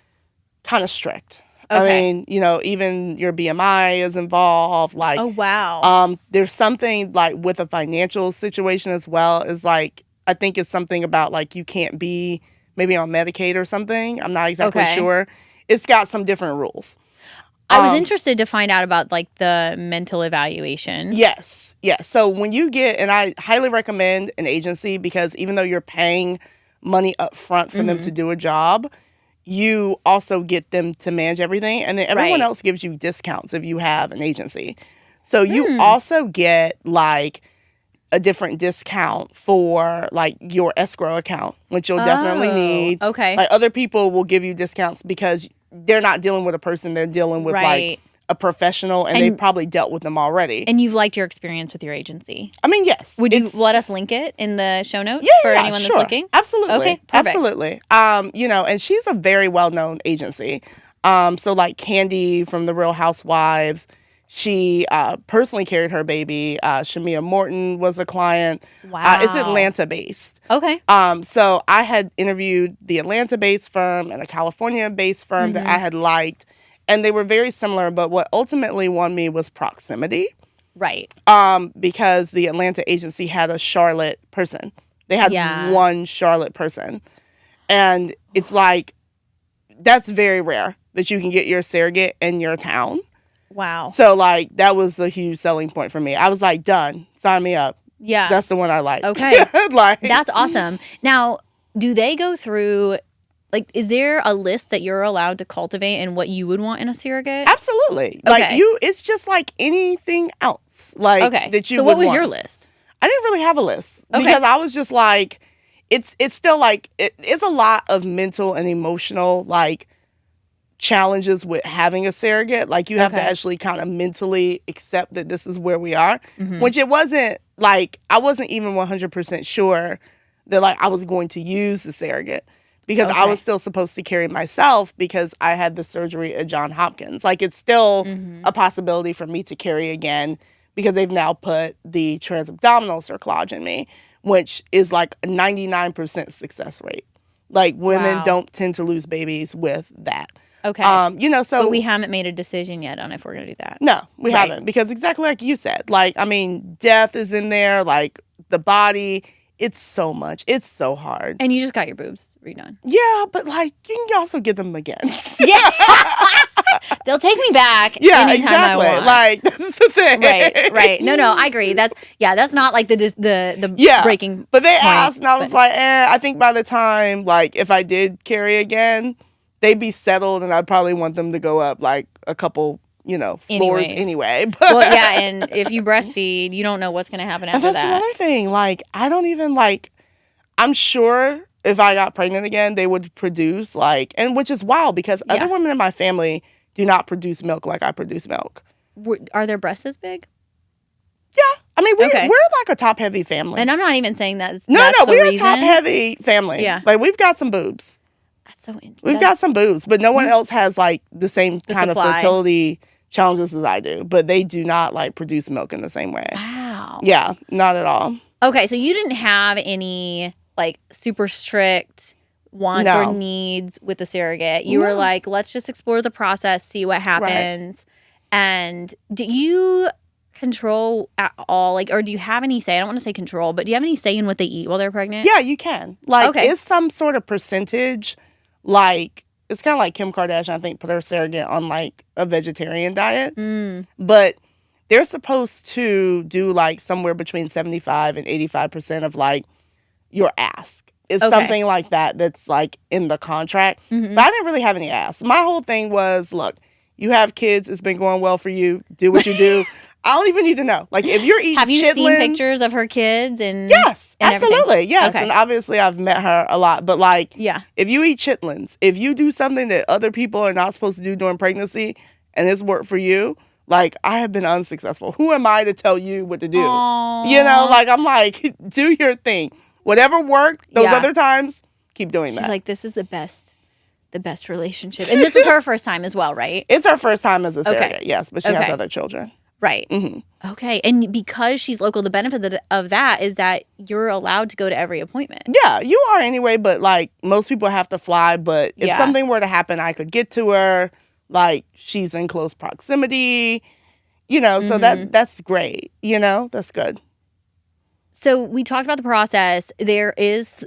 kind of strict. Okay. I mean, you know, even your BMI is involved. Like, Oh, wow. There's something, like, with a financial situation as well, is, like, I think it's something about, like, you can't be maybe on Medicaid or something. I'm not exactly sure. It's got some different rules. I was interested to find out about, like, the mental evaluation. Yes. So when you get, and I highly recommend an agency, because even though you're paying money up front for them to do a job, you also get them to manage everything. And then everyone else gives you discounts if you have an agency. So you also get, like, a different discount for, like, your escrow account, which you'll definitely need. Okay. Like, other people will give you discounts because they're not dealing with a person, they're dealing with like a professional, and they've probably dealt with them already. And you've liked your experience with your agency. I mean, yes. Would you let us link it in the show notes for anyone that's looking? Absolutely. Okay, perfect. Absolutely. You know, and she's a very well-known agency. So like Candy from The Real Housewives, she personally carried her baby. Shamia Morton was a client. Wow. It's Atlanta-based. Okay. So I had interviewed the Atlanta-based firm and a California-based firm that I had liked, and they were very similar, but what ultimately won me was proximity. Right. Because the Atlanta agency had a Charlotte person. They had one Charlotte person. And it's like, that's very rare that you can get your surrogate in your town. Wow. So, like, that was a huge selling point for me. I was like, done. Sign me up. Yeah. That's the one I like. Okay. Like, that's awesome. Now, do they go through, like, is there a list that you're allowed to cultivate and what you would want in a surrogate? Absolutely. Okay. Like, it's just like anything else. Like, that you so would what was want. your list? I didn't really have a list. Okay. Because I was just like, it's still like, it's a lot of mental and emotional, like, challenges with having a surrogate. Like, you have to actually kind of mentally accept that this is where we are, which it wasn't, like, I wasn't even 100% sure that, like, I was going to use the surrogate, because I was still supposed to carry myself because I had the surgery at Johns Hopkins. Like, it's still a possibility for me to carry again, because they've now put the transabdominal cerclage in me, which is like a 99% success rate. Like, women don't tend to lose babies with that. Okay. You know, so. But we haven't made a decision yet on if we're going to do that. No, we haven't. Because exactly like you said, like, I mean, death is in there, like, the body, it's so much. It's so hard. And you just got your boobs redone. Yeah, but, like, you can also get them again. Yeah. They'll take me back anytime exactly. I want. Like, that's the thing. Right. No, I agree. That's not like the breaking But they point, asked, and I was like, I think by the time, like, if I did carry again, they'd be settled, and I'd probably want them to go up, like, a couple, you know, floors anyway. Well, yeah, and if you breastfeed, you don't know what's going to happen after that. And that's another thing. Like, I don't even, like, I'm sure if I got pregnant again, they would produce, like, and which is wild, because other women in my family do not produce milk like I produce milk. Are their breasts as big? Yeah. I mean, we're like a top-heavy family. And I'm not even saying that's No, we're reason. a top-heavy family. Yeah. Like, we've got some boobs. That's so interesting. We've got some boobs, but no one else has, like, the same kind of fertility challenges as I do. But they do not, like, produce milk in the same way. Wow. Yeah, not at all. Okay, so you didn't have any, like, super strict wants or needs with the surrogate. You were like, let's just explore the process, see what happens. Right. And do you control at all, like, or do you have any say? I don't want to say control, but do you have any say in what they eat while they're pregnant? Yeah, you can. Like, it's some sort of percentage. Like, it's kind of like Kim Kardashian, I think, put her surrogate on, like, a vegetarian diet. But they're supposed to do, like, somewhere between 75 and 85% of, like, your ask. It's something like that that's, like, in the contract. But I didn't really have any asks. My whole thing was, look, you have kids. It's been going well for you. Do what you do. I don't even need to know. Like, if you're eating Have you chitlins, seen pictures of her kids? Yes, and absolutely. everything? Yes. Okay. And obviously I've met her a lot. But like, Yeah. if you eat chitlins, if you do something that other people are not supposed to do during pregnancy and it's worked for you, like, I have been unsuccessful. Who am I to tell you what to do? Aww. You know, like, I'm like, do your thing. Whatever worked those other times, keep doing that. She's like, this is the best relationship. And this is her first time as well, right? It's her first time as a surrogate, yes, but she has other children. Right. Mm-hmm. Okay. And because she's local, the benefit of that is that you're allowed to go to every appointment. Yeah, you are anyway, but like most people have to fly. But if something were to happen, I could get to her. Like, she's in close proximity, you know, so that's great. You know, that's good. So we talked about the process. There is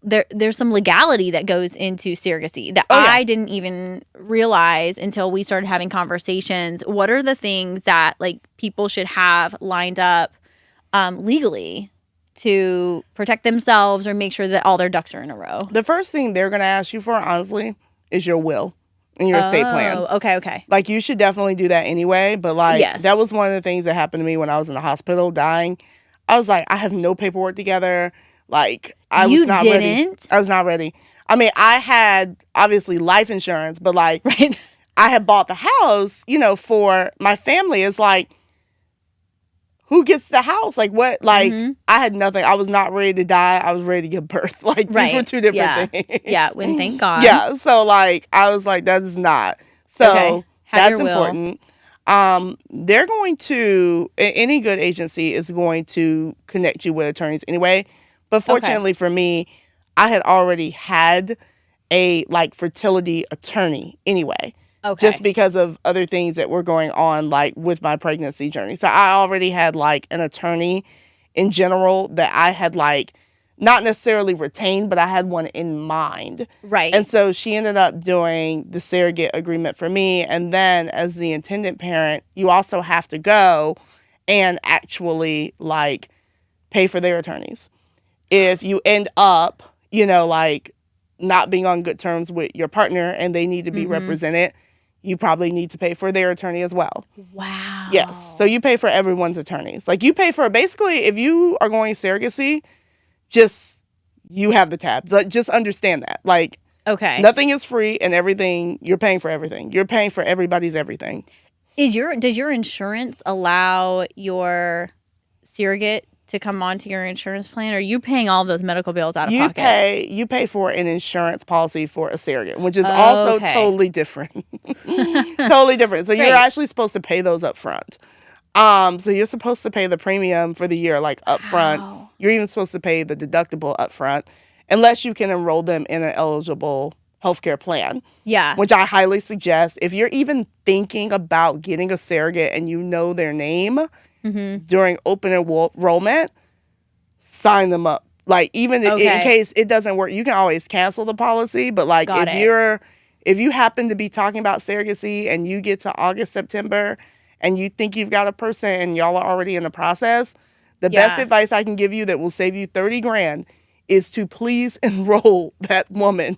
there's some legality that goes into surrogacy that I didn't even realize until we started having conversations. What are the things that like people should have lined up legally to protect themselves or make sure that all their ducks are in a row? The first thing they're going to ask you for, honestly, is your will and your estate plan. Okay. Like, you should definitely do that anyway. But like, that was one of the things that happened to me when I was in the hospital dying. I was like, I have no paperwork together. Like, I was not ready. I was not ready. I mean, I had obviously life insurance, but like, I had bought the house, you know, for my family. It's like, who gets the house? Like, what? Like, I had nothing. I was not ready to die. I was ready to give birth. Like, these were two different things. Yeah, thank God. Yeah, so like, I was like, that is not. So that's important. They're going to, any good agency is going to connect you with attorneys anyway. But fortunately for me, I had already had a like fertility attorney anyway. Just because of other things that were going on like with my pregnancy journey. So I already had like an attorney in general that I had like not necessarily retained, but I had one in mind. Right. And so she ended up doing the surrogate agreement for me. And then as the intended parent, you also have to go and actually like pay for their attorneys. If you end up, you know, like not being on good terms with your partner and they need to be represented, you probably need to pay for their attorney as well. Wow. Yes. So you pay for everyone's attorneys. Like, you pay for, basically, if you are going surrogacy, just, you have the tab. Like, just understand that. Like, nothing is free and everything, you're paying for everything. You're paying for everybody's everything. Does your insurance allow your surrogate to come onto your insurance plan, or are you paying all those medical bills out of pocket? You pay for an insurance policy for a surrogate, which is also totally different. Totally different. So you're actually supposed to pay those up front. So you're supposed to pay the premium for the year like up front. Wow. You're even supposed to pay the deductible up front, unless you can enroll them in an eligible healthcare plan. Yeah. Which I highly suggest. If you're even thinking about getting a surrogate and you know their name, during open enrollment, sign them up. Like, even in case it doesn't work, you can always cancel the policy. But like, if you happen to be talking about surrogacy and you get to August, September, and you think you've got a person and y'all are already in the process, the best advice I can give you that will save you $30,000 is to please enroll that woman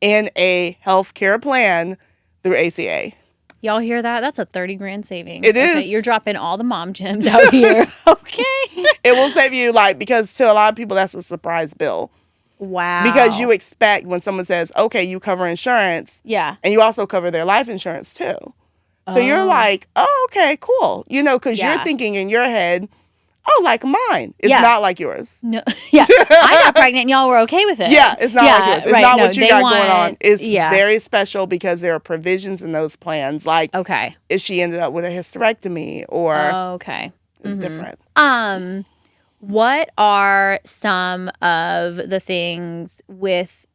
in a healthcare plan through ACA. Y'all hear that? That's a $30,000 savings. It is. You're dropping all the mom gems out here. Okay. It will save you, like, because to a lot of people, that's a surprise bill. Wow. Because you expect when someone says, okay, you cover insurance. Yeah. And you also cover their life insurance, too. So you're like, oh, okay, cool. You know, because you're thinking in your head, oh, like mine. It's not like yours. No. Yeah. I got pregnant and y'all were okay with it. Yeah, it's not like yours. It's not what you got going on. It's very special because there are provisions in those plans. Like, if she ended up with a hysterectomy or it's different. What are some of the things with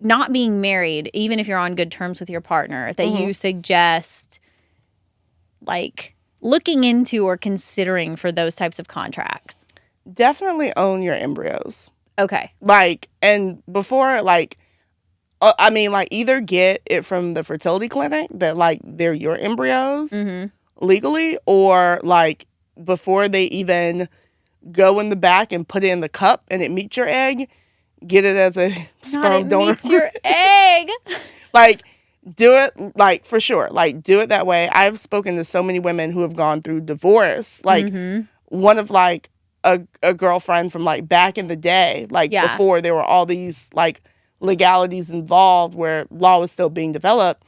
not being married, even if you're on good terms with your partner, that you suggest, like, looking into or considering for those types of contracts? Definitely own your embryos. Okay. Like, and before, like, I mean, like, either get it from the fertility clinic that, like, they're your embryos legally, or, like, before they even go in the back and put it in the cup and it meets your egg, get it as a sperm donor. Meets your egg. Like, Do it, like, for sure. Like, do it that way. I've spoken to so many women who have gone through divorce. Like, one of, like, a girlfriend from, like, back in the day, like, before there were all these, like, legalities involved where law was still being developed,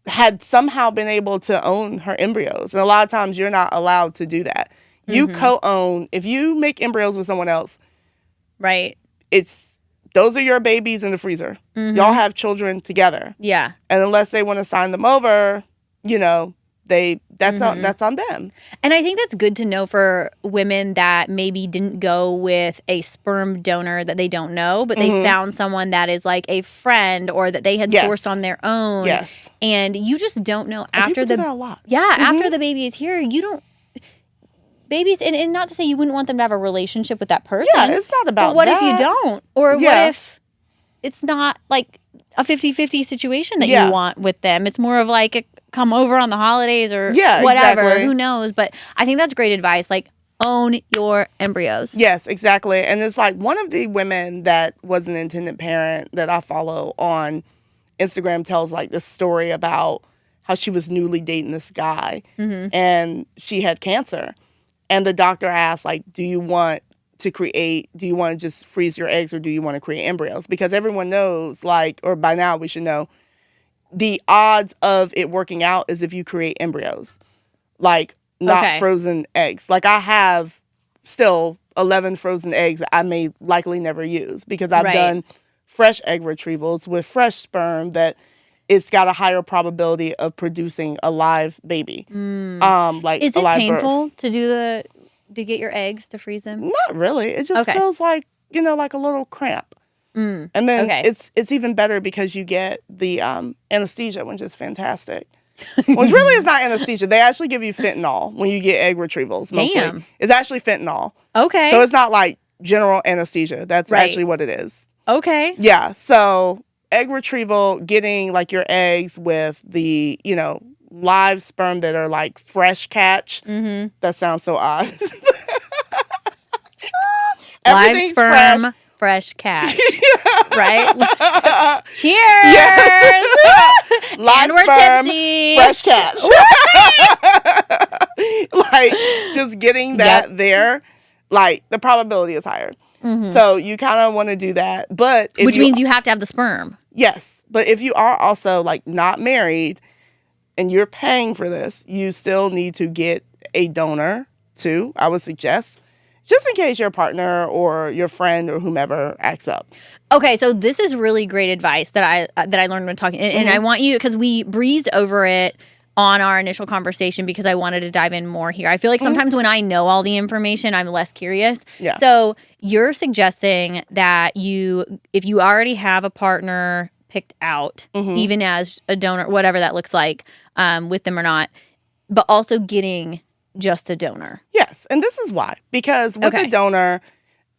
had somehow been able to own her embryos. And a lot of times you're not allowed to do that. You co-own, if you make embryos with someone else, right, those are your babies in the freezer. Y'all have children together. Yeah. And unless they want to sign them over, you know, that's on them. And I think that's good to know for women that maybe didn't go with a sperm donor that they don't know, but they found someone that is like a friend or that they had sourced on their own. Yes. And you just don't know after do that a lot. Yeah, after the baby is here, you don't. Babies, and not to say you wouldn't want them to have a relationship with that person. Yeah, it's not about but what that. if you don't? Or what if it's not like a 50-50 situation that you want with them? It's more of like a come over on the holidays or whatever. Exactly. Who knows? But I think that's great advice. Like, own your embryos. Yes, exactly. And it's like one of the women that was an intended parent that I follow on Instagram tells like this story about how she was newly dating this guy and she had cancer. And the doctor asked, like, do you want to just freeze your eggs or do you want to create embryos? Because everyone knows, like, or by now we should know, the odds of it working out is if you create embryos, like, not frozen eggs. Like, I have still 11 frozen eggs that I may likely never use because I've done fresh egg retrievals with fresh sperm that it's got a higher probability of producing a live baby. Like, is it painful birth. to get your eggs to freeze them? Not really. It just feels like, you know, like a little cramp. And then it's even better because you get the anesthesia, which is fantastic. Which really is not anesthesia. They actually give you fentanyl when you get egg retrievals. Mostly, it's actually fentanyl. Okay, so it's not like general anesthesia. That's actually what it is. Okay, yeah. So egg retrieval, getting like your eggs with the, you know, live sperm that are like fresh catch. That sounds so odd. Live sperm, fresh catch. Right? Cheers! Yes. Live and we're sperm, tipsy. fresh catch. Like, just getting that there, like, the probability is higher. So you kind of want to do that. But which means you have to have the sperm. Yes. But if you are also, like, not married and you're paying for this, you still need to get a donor, too, I would suggest. Just in case your partner or your friend or whomever acts up. Okay, so this is really great advice that I learned when talking. And I want you, because we breezed over it on our initial conversation because I wanted to dive in more here. I feel like sometimes when I know all the information, I'm less curious. Yeah. So you're suggesting that if you already have a partner picked out, even as a donor, whatever that looks like, with them or not, but also getting just a donor. Yes, and this is why. Because with a donor,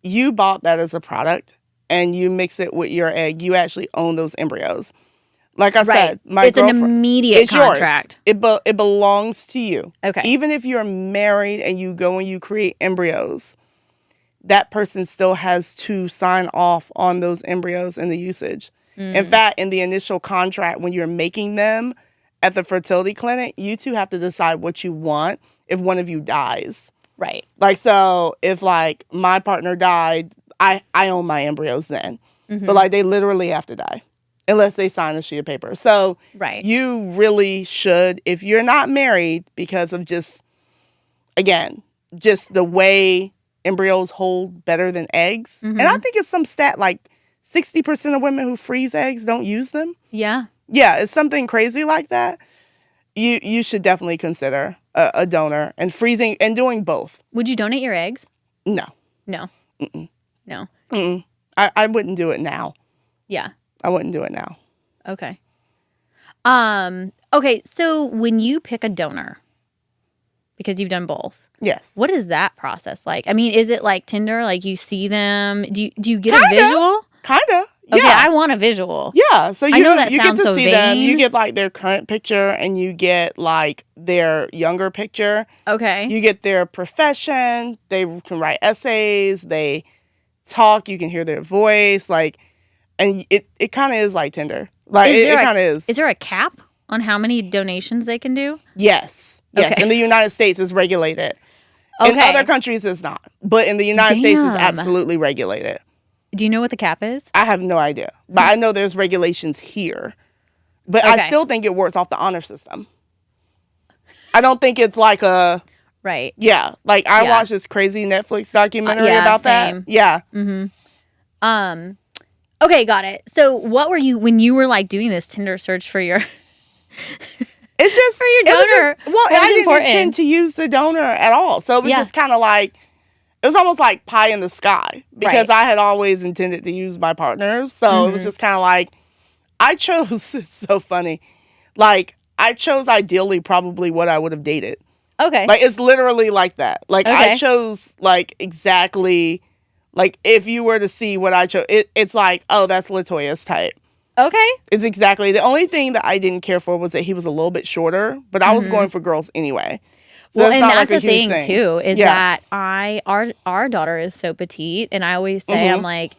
you bought that as a product and you mix it with your egg. You actually own those embryos. Like I said, it's an immediate contract. Yours. It belongs to you. Okay. Even if you're married and you go and you create embryos, that person still has to sign off on those embryos and the usage. In fact, in the initial contract, when you're making them at the fertility clinic, you two have to decide what you want if one of you dies. Right. Like, so if, like, my partner died, I own my embryos then. But, like, they literally have to die unless they sign a sheet of paper. So you really should, if you're not married, because of just the way embryos hold better than eggs. And I think it's some stat like 60% of women who freeze eggs don't use them. Yeah. Yeah, it's something crazy like that. You should definitely consider a donor and freezing and doing both. Would you donate your eggs? No. No. Mm-mm. No. Mm-mm. I wouldn't do it now. Yeah. I wouldn't do it now. Okay. Okay, so when you pick a donor, because you've done both. Yes. What is that process like? I mean, is it like Tinder? Like you see them? Do you get a visual? Kinda. Yeah. Okay, I want a visual. Yeah. So I know that you sounds get to so see vain. them. You get like their current picture and you get like their younger picture. Okay. You get their profession. They can write essays. They talk. You can hear their voice. Like, and it kind of is like Tinder. Like, it kind of is. Is there a cap on how many donations they can do? Yes. Okay. In the United States, it's regulated. Okay. In other countries, it's not. But in the United States, it's absolutely regulated. Do you know what the cap is? I have no idea. But I know there's regulations here. But I still think it works off the honor system. I don't think it's like a... Right. Yeah. Like, I watched this crazy Netflix documentary about that. Yeah. Mm-hmm. Okay, got it. So what were you... When you were, like, doing this Tinder search for your... It's just for your donor. I didn't intend to use the donor at all. So it was just kind of like, it was almost like pie in the sky because I had always intended to use my partners. So it was just kind of like, I chose, it's so funny. Like, I chose ideally probably what I would have dated. Okay. Like, it's literally like that. Like, I chose like exactly, like if you were to see what I chose, it's like, oh, that's LaToya's type. Okay. It's exactly. The only thing that I didn't care for was that he was a little bit shorter, but I was going for girls anyway. So well, and that's the thing too, is that our daughter is so petite, and I always say, I'm like,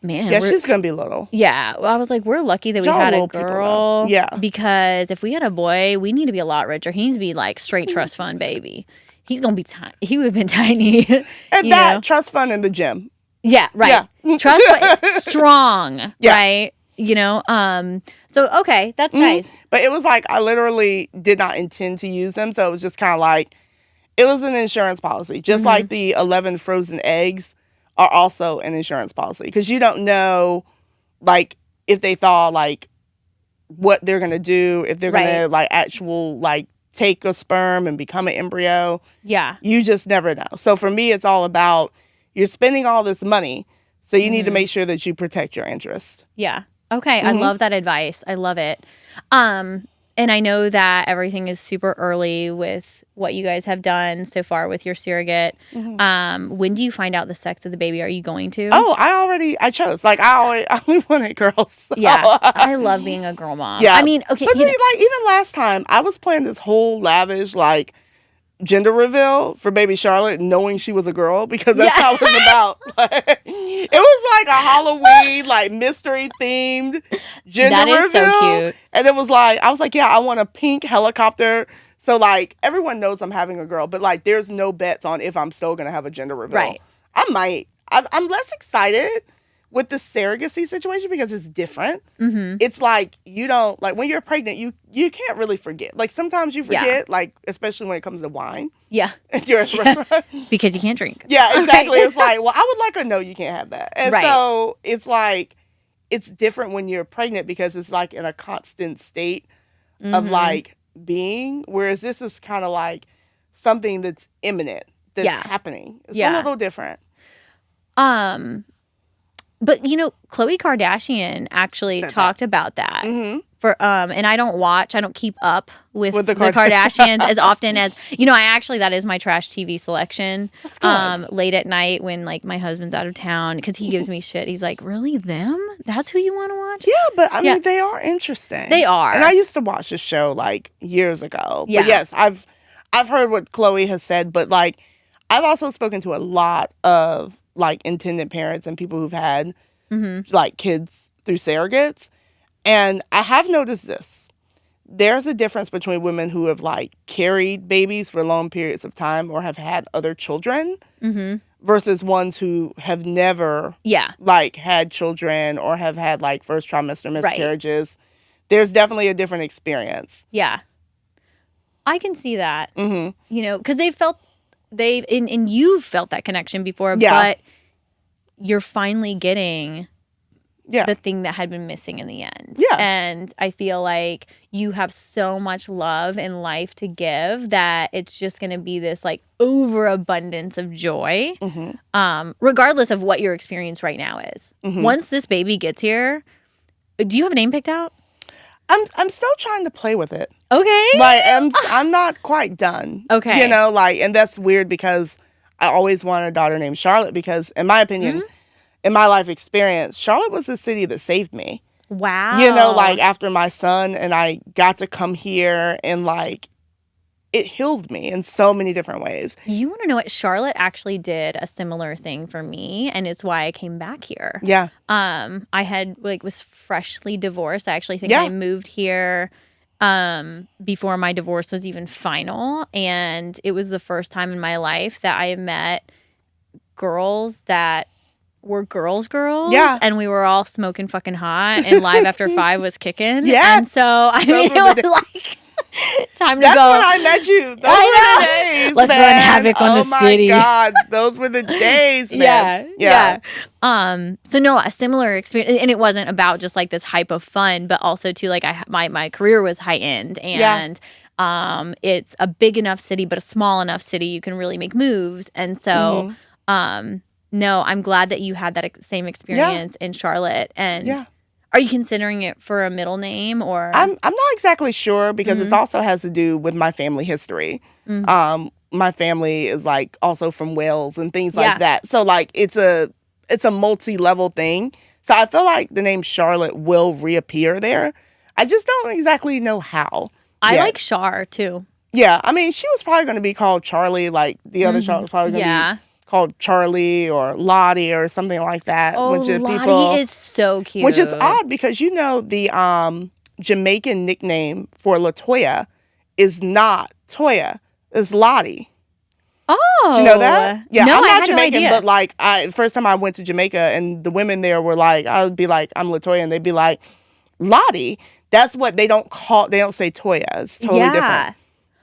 man. Yeah, she's going to be little. Yeah. Well, I was like, we're lucky that we had a girl. Yeah. Because if we had a boy, we need to be a lot richer. He needs to be like straight trust fund baby. He's going to be tiny. He would have been tiny. And that, trust fund in the gym. Yeah, right. Yeah. Trust fund, strong, right? You know, so okay, that's nice. But it was like I literally did not intend to use them, so it was just kind of like it was an insurance policy, just like the 11 frozen eggs are also an insurance policy because you don't know, like if they thaw, like what they're gonna do, if they're gonna like like take a sperm and become an embryo. Yeah, you just never know. So for me, it's all about you're spending all this money, so you need to make sure that you protect your interest. Yeah. Okay, I love that advice. I love it. And I know that everything is super early with what you guys have done so far with your surrogate. When do you find out the sex of the baby? Are you going to? Oh, I chose. Like, I only wanted girls. So. Yeah, I love being a girl mom. Yeah. I mean, okay. But see, like, even last time, I was planning this whole lavish, like, gender reveal for baby Charlotte, knowing she was a girl, because that's how it was about. Like, it was like a Halloween, like mystery themed gender reveal. That is so cute. And it was like, I was like, yeah, I want a pink helicopter. So like everyone knows I'm having a girl, but like there's no bets on if I'm still gonna have a gender reveal. Right. I might. I'm less excited with the surrogacy situation because it's different. It's like you don't like when you're pregnant, you can't really forget. Like sometimes you forget, like especially when it comes to wine. Yeah. Because you can't drink. Yeah, exactly. Right. It's like, well, I would like to know you can't have that. And so it's like it's different when you're pregnant because it's like in a constant state of like being, whereas this is kind of like something that's imminent, that's happening. It's a little different. But you know, Khloe Kardashian actually talked about that. For and I don't keep up with the Kardashians as often as, you know, that is my trash TV selection. Late at night when like my husband's out of town, because he gives me shit. He's like, really, them? That's who you want to watch? Yeah, but I mean, they are interesting. They are. And I used to watch this show like years ago. Yeah. But yes, I've heard what Khloe has said, but like I've also spoken to a lot of like intended parents and people who've had like kids through surrogates. And I have noticed this. There's a difference between women who have like carried babies for long periods of time or have had other children versus ones who have never like had children or have had like first trimester miscarriages. There's definitely a different experience. Yeah. I can see that. You know, because and you've felt that connection before, but you're finally getting the thing that had been missing in the end. Yeah. And I feel like you have so much love and life to give that it's just going to be this like overabundance of joy, regardless of what your experience right now is. Once this baby gets here, do you have a name picked out? I'm still trying to play with it. Okay. Like I'm not quite done. Okay. You know, like, and that's weird because I always wanted a daughter named Charlotte because, in my opinion, in my life experience, Charlotte was the city that saved me. Wow. You know, like after my son and I got to come here and like it healed me in so many different ways. You want to know what? Charlotte actually did a similar thing for me, and it's why I came back here. Yeah. I had was freshly divorced. I actually think I moved here before my divorce was even final, and it was the first time in my life that I met girls that were girls. Yeah. And we were all smoking fucking hot, and Live After 5 was kicking. Yeah. And so, I mean, it was like time to That's go. when I met you. Those were the days, Let's man. run havoc on the city. Oh my God. Those were the days, man. Yeah. So no, a similar experience, and it wasn't about just like this hype of fun, but also too like my career was heightened, and it's a big enough city, but a small enough city you can really make moves, and so no, I'm glad that you had that same experience in Charlotte, and are you considering it for a middle name or? I'm not exactly sure because it also has to do with my family history. My family is like also from Wales and things like that. So like it's a multi-level thing. So I feel like the name Charlotte will reappear there. I just don't exactly know how. I like Char too. Yeah, I mean she was probably going to be called Charlie. Like the other Charlotte was probably going to be called Charlie or Lottie or something like that. Oh, Lottie is so cute. Which is odd because the Jamaican nickname for LaToya is not Toya. It's Lottie. Oh. Did you know that? Yeah, no, I'm I not had Jamaican, no idea. but like first time I went to Jamaica and the women there were like, I would be like, I'm LaToya, and they'd be like, Lottie. That's what they don't say Toya. It's totally different.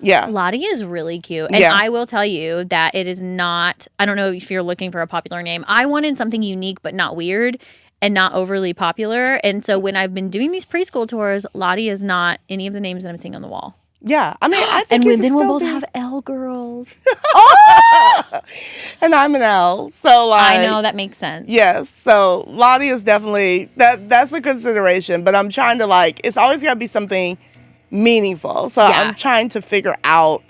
Yeah. Lottie is really cute. And I will tell you that it is not, I don't know if you're looking for a popular name. I wanted something unique but not weird and not overly popular. And so when I've been doing these preschool tours, Lottie is not any of the names that I'm seeing on the wall. Yeah. I mean, I think and then we'll both have L girls. And I'm an L. So like I know that makes sense. Yes. So Lottie is definitely that's a consideration. But I'm trying to it's always gotta be something meaningful. So I'm trying to figure out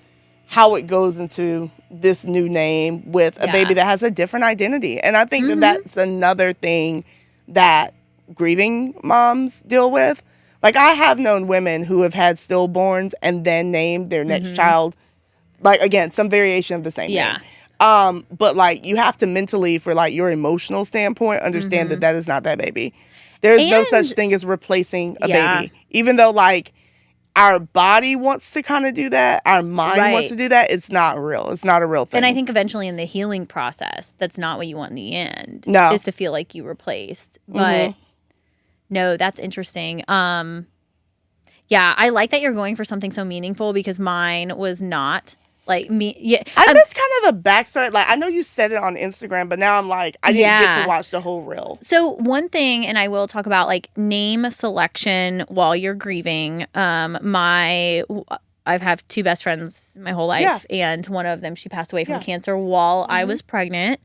how it goes into this new name with a baby that has a different identity. And I think that's another thing that grieving moms deal with. Like I have known women who have had stillborns and then named their next child, like again, some variation of the same name. But like you have to mentally, for like your emotional standpoint, understand that is not that baby. There's no such thing as replacing a baby. Even though like our body wants to kind of do that, our mind wants to do that, it's not real. It's not a real thing. And I think eventually in the healing process, that's not what you want in the end. No. Is to feel like you replaced. But no, that's interesting. Yeah, I like that you're going for something so meaningful because mine was not. Like me, I miss kind of the backstory. Like I know you said it on Instagram, but now I'm like I didn't get to watch the whole reel. So one thing, and I will talk about like name selection while you're grieving. I've had two best friends my whole life, and one of them she passed away from cancer while I was pregnant.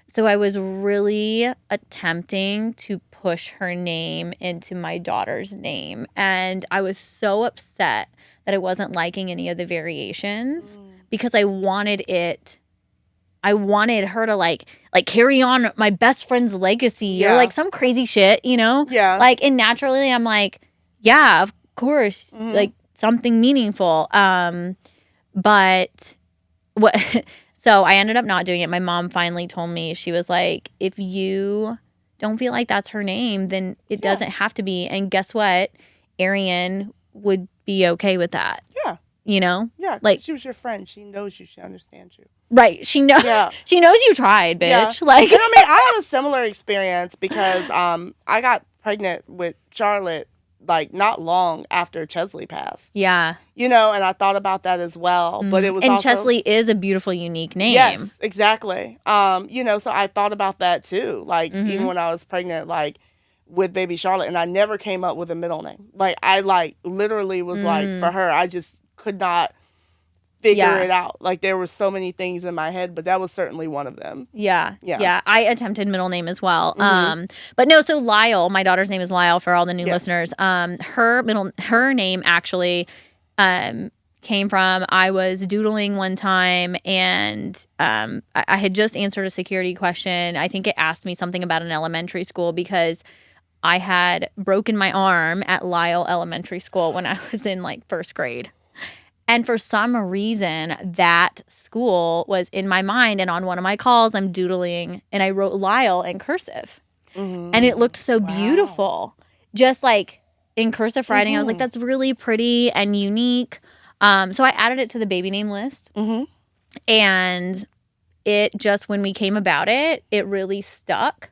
So I was really attempting to push her name into my daughter's name, and I was so upset that I wasn't liking any of the variations. Because I wanted her to like carry on my best friend's legacy or like some crazy shit, you know? Yeah. Like, and naturally I'm like, yeah, of course, like something meaningful. But what, so I ended up not doing it. My mom finally told me, she was like, if you don't feel like that's her name, then it doesn't have to be. And guess what? Arian would be okay with that. Yeah. You know? Yeah, like she was your friend. She knows you. She understands you. Right. She knows. Yeah. She knows you tried, bitch. Yeah. Like, and I mean, I had a similar experience because I got pregnant with Charlotte like not long after Chesley passed. Yeah. You know, and I thought about that as well. But it was also, Chesley is a beautiful, unique name. Yes, exactly. You know, so I thought about that too. Like even when I was pregnant, like with baby Charlotte, and I never came up with a middle name. Like I like literally was like for her, I just could not figure it out. Like there were so many things in my head, but that was certainly one of them. Yeah. I attempted middle name as well. But no, so Lyle, my daughter's name is Lyle for all the new listeners. Her name actually came from, I was doodling one time and I had just answered a security question. I think it asked me something about an elementary school because I had broken my arm at Lyle Elementary School when I was in like first grade. And for some reason, that school was in my mind. And on one of my calls, I'm doodling and I wrote Lyle in cursive. And it looked so beautiful. Just like in cursive writing, I was like, that's really pretty and unique. So I added it to the baby name list. And it just, when we came about it, it really stuck.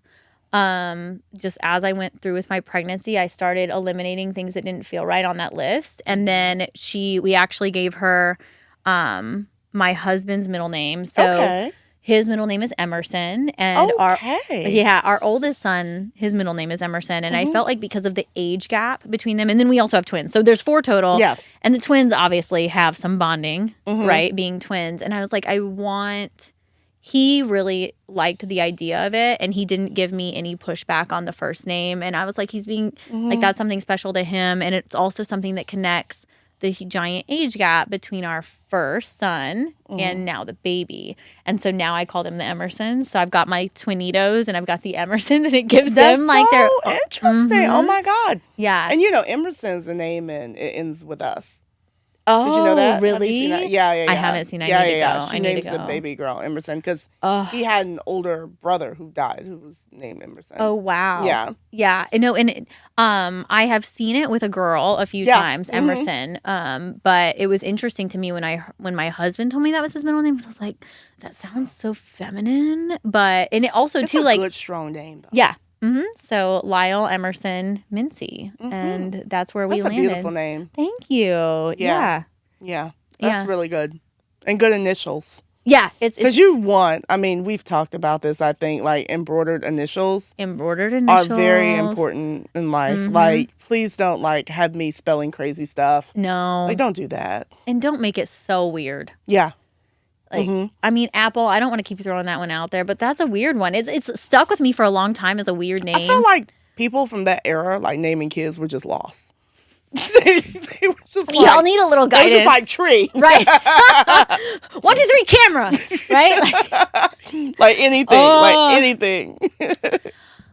Just as I went through with my pregnancy, I started eliminating things that didn't feel right on that list. And then we actually gave her my husband's middle name. So his middle name is Emerson. And our oldest son, his middle name is Emerson. And I felt like because of the age gap between them, and then we also have twins. So there's 4 total. Yeah. And the twins obviously have some bonding, right? Being twins. And I was like, he really liked the idea of it, and he didn't give me any pushback on the first name. And I was like, he's being like, that's something special to him. And it's also something that connects the giant age gap between our first son and now the baby. And so now I call them the Emersons. So I've got my twinitos and I've got the Emersons, and it gives them like their interesting. Oh my God. Yeah. And Emerson's a name and it ends with us. Oh, did you know that? Really? Have you seen that? Yeah. I haven't seen. I need to go. She names the baby girl Emerson because he had an older brother who died who was named Emerson. Oh wow. Yeah. Yeah. No, and I have seen it with a girl a few times, Emerson. But it was interesting to me when my husband told me that was his middle name. I was like, that sounds so feminine. And it also it's too a good strong name though. Yeah. So Lyle Emerson Mincey, and that's where we landed. That's a beautiful name. Thank you. Yeah. That's really good, and good initials. Yeah, it's because we've talked about this. I think like embroidered initials are very important in life. Like, please don't have me spelling crazy stuff. No, don't do that, and don't make it so weird. Yeah. Apple, I don't want to keep throwing that one out there, but that's a weird one. It's stuck with me for a long time as a weird name. I feel like people from that era, naming kids, were just lost. they were just y'all need a little guidance. It was just tree. Right. 1, 2, 3, camera. Right? Anything.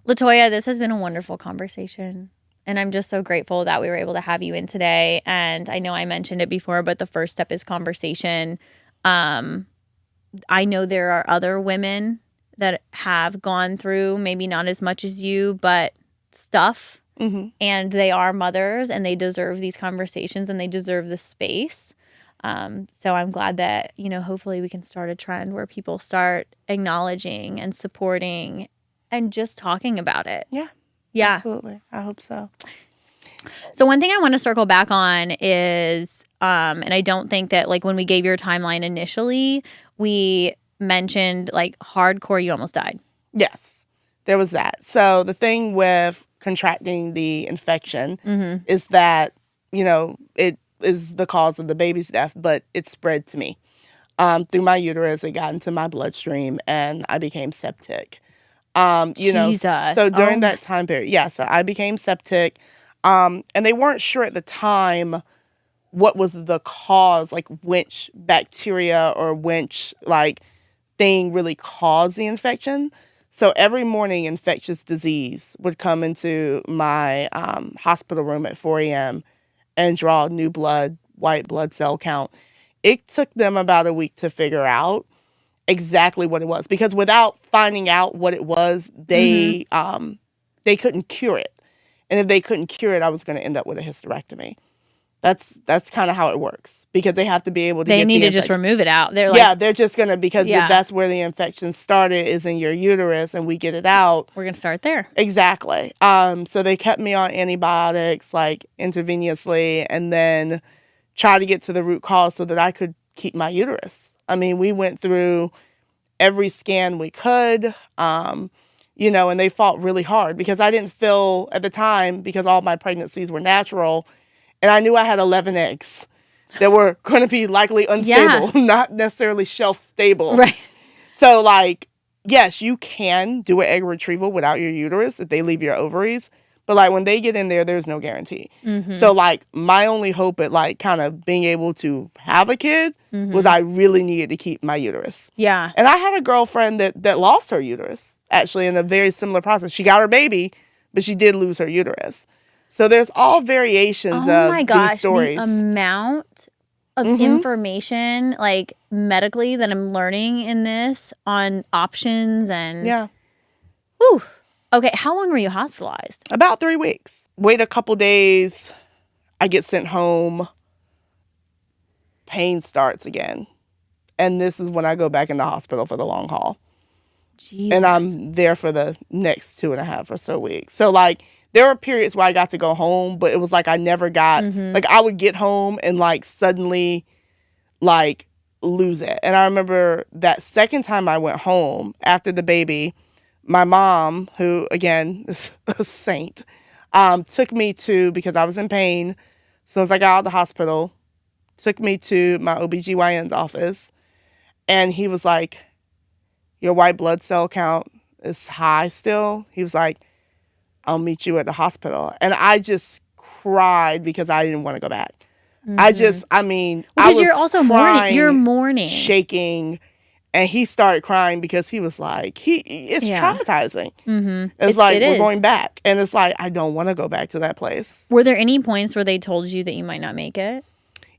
LaToya, this has been a wonderful conversation. And I'm just so grateful that we were able to have you in today. And I know I mentioned it before, but the first step is conversation. I know there are other women that have gone through maybe not as much as you, but stuff. And they are mothers and they deserve these conversations and they deserve the space. So I'm glad that, hopefully we can start a trend where people start acknowledging and supporting and just talking about it. Yeah. Absolutely. I hope so. So one thing I want to circle back on is, and I don't think that when we gave your timeline initially, we mentioned hardcore, you almost died. Yes, there was that. So the thing with contracting the infection is that, it is the cause of the baby's death, but it spread to me. Through my uterus, it got into my bloodstream and I became septic. Jesus. So during that time period, so I became septic. And they weren't sure at the time what was the cause, which bacteria or which thing really caused the infection. So every morning, infectious disease would come into my hospital room at 4 a.m. and draw new blood, white blood cell count. It took them about a week to figure out exactly what it was, because without finding out what it was, they couldn't cure it. And if they couldn't cure it, I was going to end up with a hysterectomy. That's kind of how it works, because they have to be able to. They need to just remove it out. They're they're just going to, because if that's where the infection started is in your uterus and we get it out. We're going to start there. Exactly. So they kept me on antibiotics intravenously and then try to get to the root cause so that I could keep my uterus. We went through every scan we could, and they fought really hard because I didn't feel at the time, because all my pregnancies were natural, and I knew I had 11 eggs that were going to be likely unstable, not necessarily shelf stable. Right. So, yes, you can do an egg retrieval without your uterus if they leave your ovaries. But, when they get in there, there's no guarantee. So, my only hope at, kind of being able to have a kid was I really needed to keep my uterus. Yeah. And I had a girlfriend that lost her uterus, actually, in a very similar process. She got her baby, but she did lose her uterus. So there's all variations of these stories. The amount of information, like medically, that I'm learning in this on options and. Yeah. Whew. Okay, how long were you hospitalized? About 3 weeks. Wait a couple days. I get sent home. Pain starts again. And this is when I go back in the hospital for the long haul. Jesus. And I'm there for the next 2.5 or so weeks. So, like, there were periods where I got to go home, but it was like I never got, like, I would get home and, like, suddenly, like, lose it. And I remember that second time I went home after the baby, my mom, who, again, is a saint, took me to, because I was in pain, as soon as I got out of the hospital, took me to my OBGYN's office. And he was like, your white blood cell count is high still. He was like, I'll meet you at the hospital. And I just cried because I didn't want to go back. I mean, I was you're also crying, you're mourning, shaking. And he started crying because he was like, it's traumatizing. It's like, we're going back. And it's like, I don't want to go back to that place. Were there any points where they told you that you might not make it?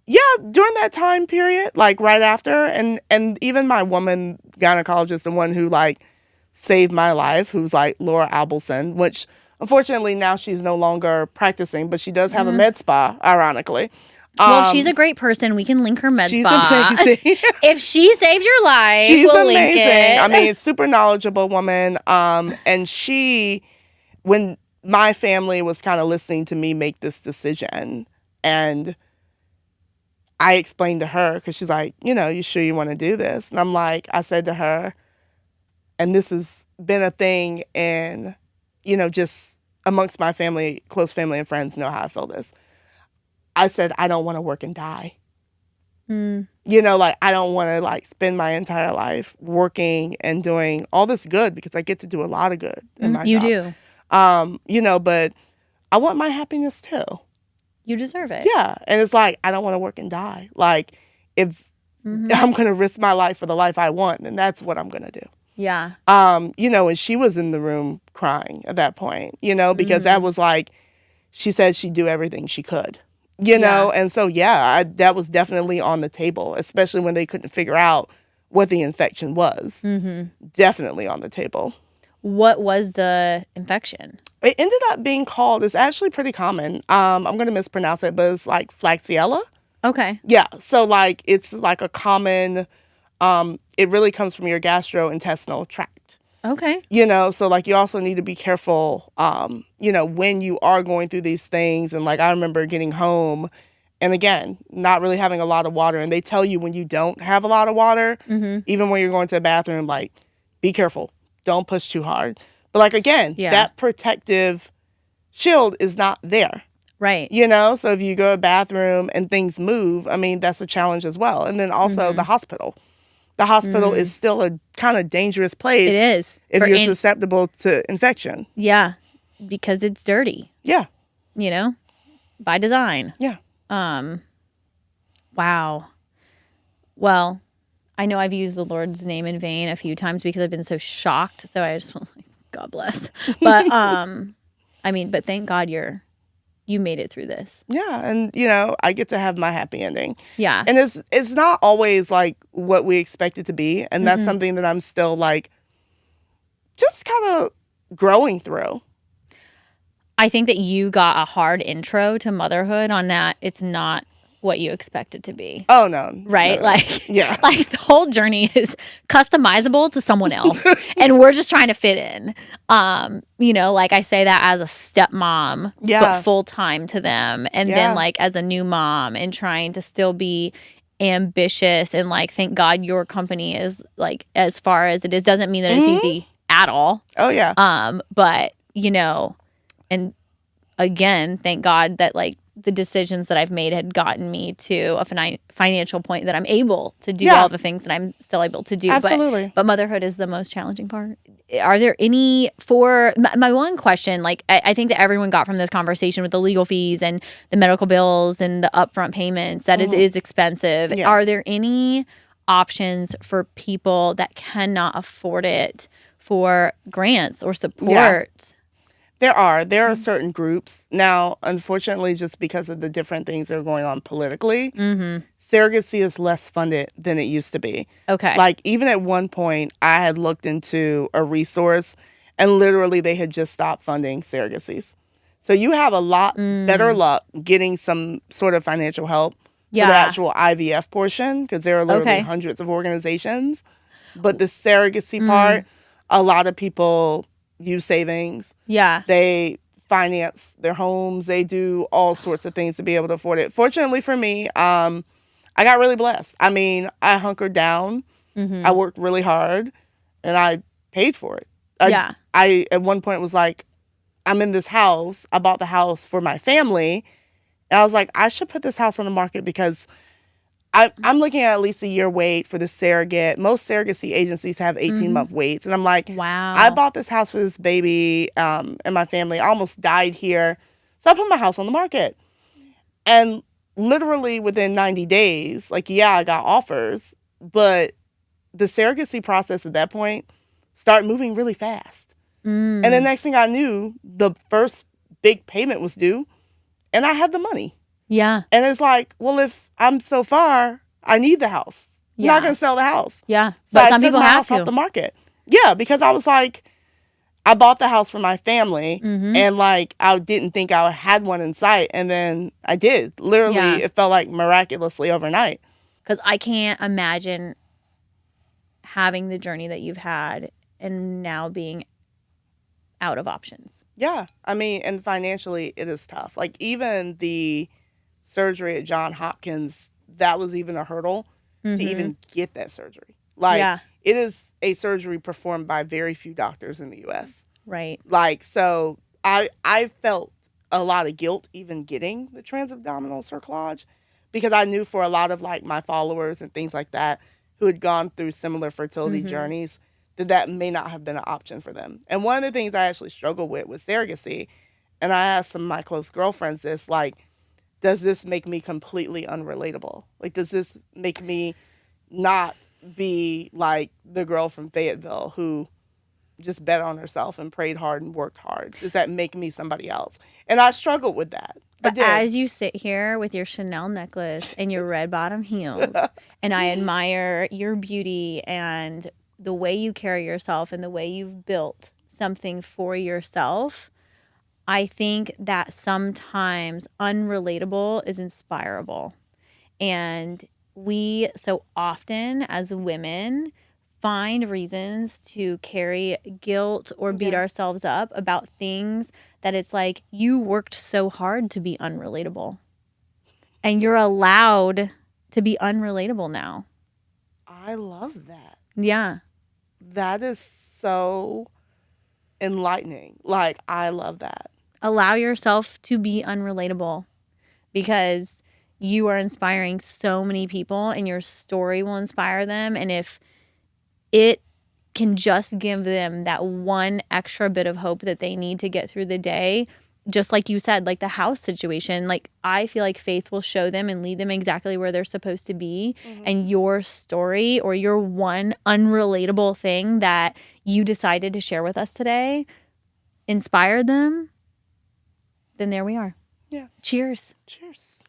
Yeah, during that time period, like right after, and even my woman gynecologist, the one who like saved my life, who's like Laura Abelson, which unfortunately now she's no longer practicing, but she does have a med spa, ironically. Well, she's a great person. We can link her med she's spa. Amazing. If she saved your life, she's we'll amazing. link it. I mean, super knowledgeable woman. And she, when my family was kind of listening to me make this decision, and I explained to her, because she's like, you sure you want to do this? And I'm like, I said to her, and this has been a thing, and, just amongst my family, close family and friends know how I feel this. I said, I don't want to work and die. Like, I don't want to, like, spend my entire life working and doing all this good, because I get to do a lot of good in my job. You do. But I want my happiness too. You deserve it. Yeah. And it's like, I don't want to work and die. Like, if I'm going to risk my life for the life I want, then that's what I'm going to do. Yeah. And she was in the room crying at that point, because that was like, she said she'd do everything she could, And so, that was definitely on the table, especially when they couldn't figure out what the infection was. Definitely on the table. What was the infection? It ended up being called, it's actually pretty common. I'm going to mispronounce it, but it's like Flaxiella. Okay. Yeah. So like, it's like a common, it really comes from your gastrointestinal tract. Okay. So like, you also need to be careful, when you are going through these things. And like, I remember getting home and again, not really having a lot of water. And they tell you when you don't have a lot of water, even when you're going to the bathroom, like, be careful. Don't push too hard. But like, again, that protective shield is not there. Right. So if you go to the bathroom and things move, I mean, that's a challenge as well. And then also the hospital. The hospital is still a kind of dangerous place. It is. If you're susceptible to infection. Yeah. Because it's dirty. Yeah. By design. Yeah. Wow. Well, I know I've used the Lord's name in vain a few times because I've been so shocked. So I just want to, God bless. But but thank God you made it through this. Yeah, and I get to have my happy ending. Yeah. And it's not always like what we expect it to be, and that's something that I'm still like just kind of growing through. I think that you got a hard intro to motherhood on that. It's not what you expect it to be. Oh, no. Right? No. Like, yeah. Like the whole journey is customizable to someone else. And we're just trying to fit in. Like I say that as a stepmom, but full time to them. And then like as a new mom and trying to still be ambitious and like, thank God your company is like, as far as it is, doesn't mean that it's easy at all. Oh, yeah. But, and again, thank God that like, the decisions that I've made had gotten me to a financial point that I'm able to do all the things that I'm still able to do. Absolutely. But motherhood is the most challenging part. Are there any my one question, like I think that everyone got from this conversation with the legal fees and the medical bills and the upfront payments, that it is expensive. Yes. Are there any options for people that cannot afford it for grants or support? There are certain groups. Now, unfortunately, just because of the different things that are going on politically, surrogacy is less funded than it used to be. Okay. Like, even at one point, I had looked into a resource, and literally they had just stopped funding surrogacies. So you have a lot better luck getting some sort of financial help for the actual IVF portion, because there are literally hundreds of organizations. But the surrogacy part, a lot of people use savings. Yeah. They finance their homes. They do all sorts of things to be able to afford it. Fortunately for me, I got really blessed. I mean, I hunkered down. I worked really hard, and I paid for it. I at one point was like, I'm in this house. I bought the house for my family. And I was like, I should put this house on the market because I'm looking at least a year wait for the surrogate. Most surrogacy agencies have 18-month waits. And I'm like, wow. I bought this house for this baby and my family. I almost died here. So I put my house on the market. And literally within 90 days, like, yeah, I got offers. But the surrogacy process at that point started moving really fast. And the next thing I knew, the first big payment was due. And I had the money. Yeah. And it's like, well, if I'm so far, I need the house. I'm not going to sell the house. Yeah. So But I some took people my have house to. off the market. Yeah, because I was like, I bought the house for my family. And like, I didn't think I had one in sight. And then I did. Literally, it felt like miraculously overnight. Because I can't imagine having the journey that you've had and now being out of options. Yeah. I mean, and financially, it is tough. Like, even the surgery at Johns Hopkins, that was even a hurdle to even get that surgery. Like, it is a surgery performed by very few doctors in the U.S. Right. Like, so I felt a lot of guilt even getting the transabdominal cerclage, because I knew for a lot of like my followers and things like that who had gone through similar fertility journeys, that may not have been an option for them. And one of the things I actually struggled with was surrogacy. And I asked some of my close girlfriends this, like, does this make me completely unrelatable? Like, does this make me not be like the girl from Fayetteville who just bet on herself and prayed hard and worked hard? Does that make me somebody else? And I struggled with that. But as you sit here with your Chanel necklace and your red bottom heels, and I admire your beauty and the way you carry yourself and the way you've built something for yourself, I think that sometimes unrelatable is inspirable. And we so often as women find reasons to carry guilt or beat ourselves up about things that it's like, you worked so hard to be unrelatable. And you're allowed to be unrelatable now. I love that. Yeah. That is so enlightening. Like, I love that. Allow yourself to be unrelatable, because you are inspiring so many people and your story will inspire them. And if it can just give them that one extra bit of hope that they need to get through the day, just like you said, like the house situation, like I feel like faith will show them and lead them exactly where they're supposed to be. And your story or your one unrelatable thing that you decided to share with us today inspired them, then there we are. Yeah. Cheers. Cheers.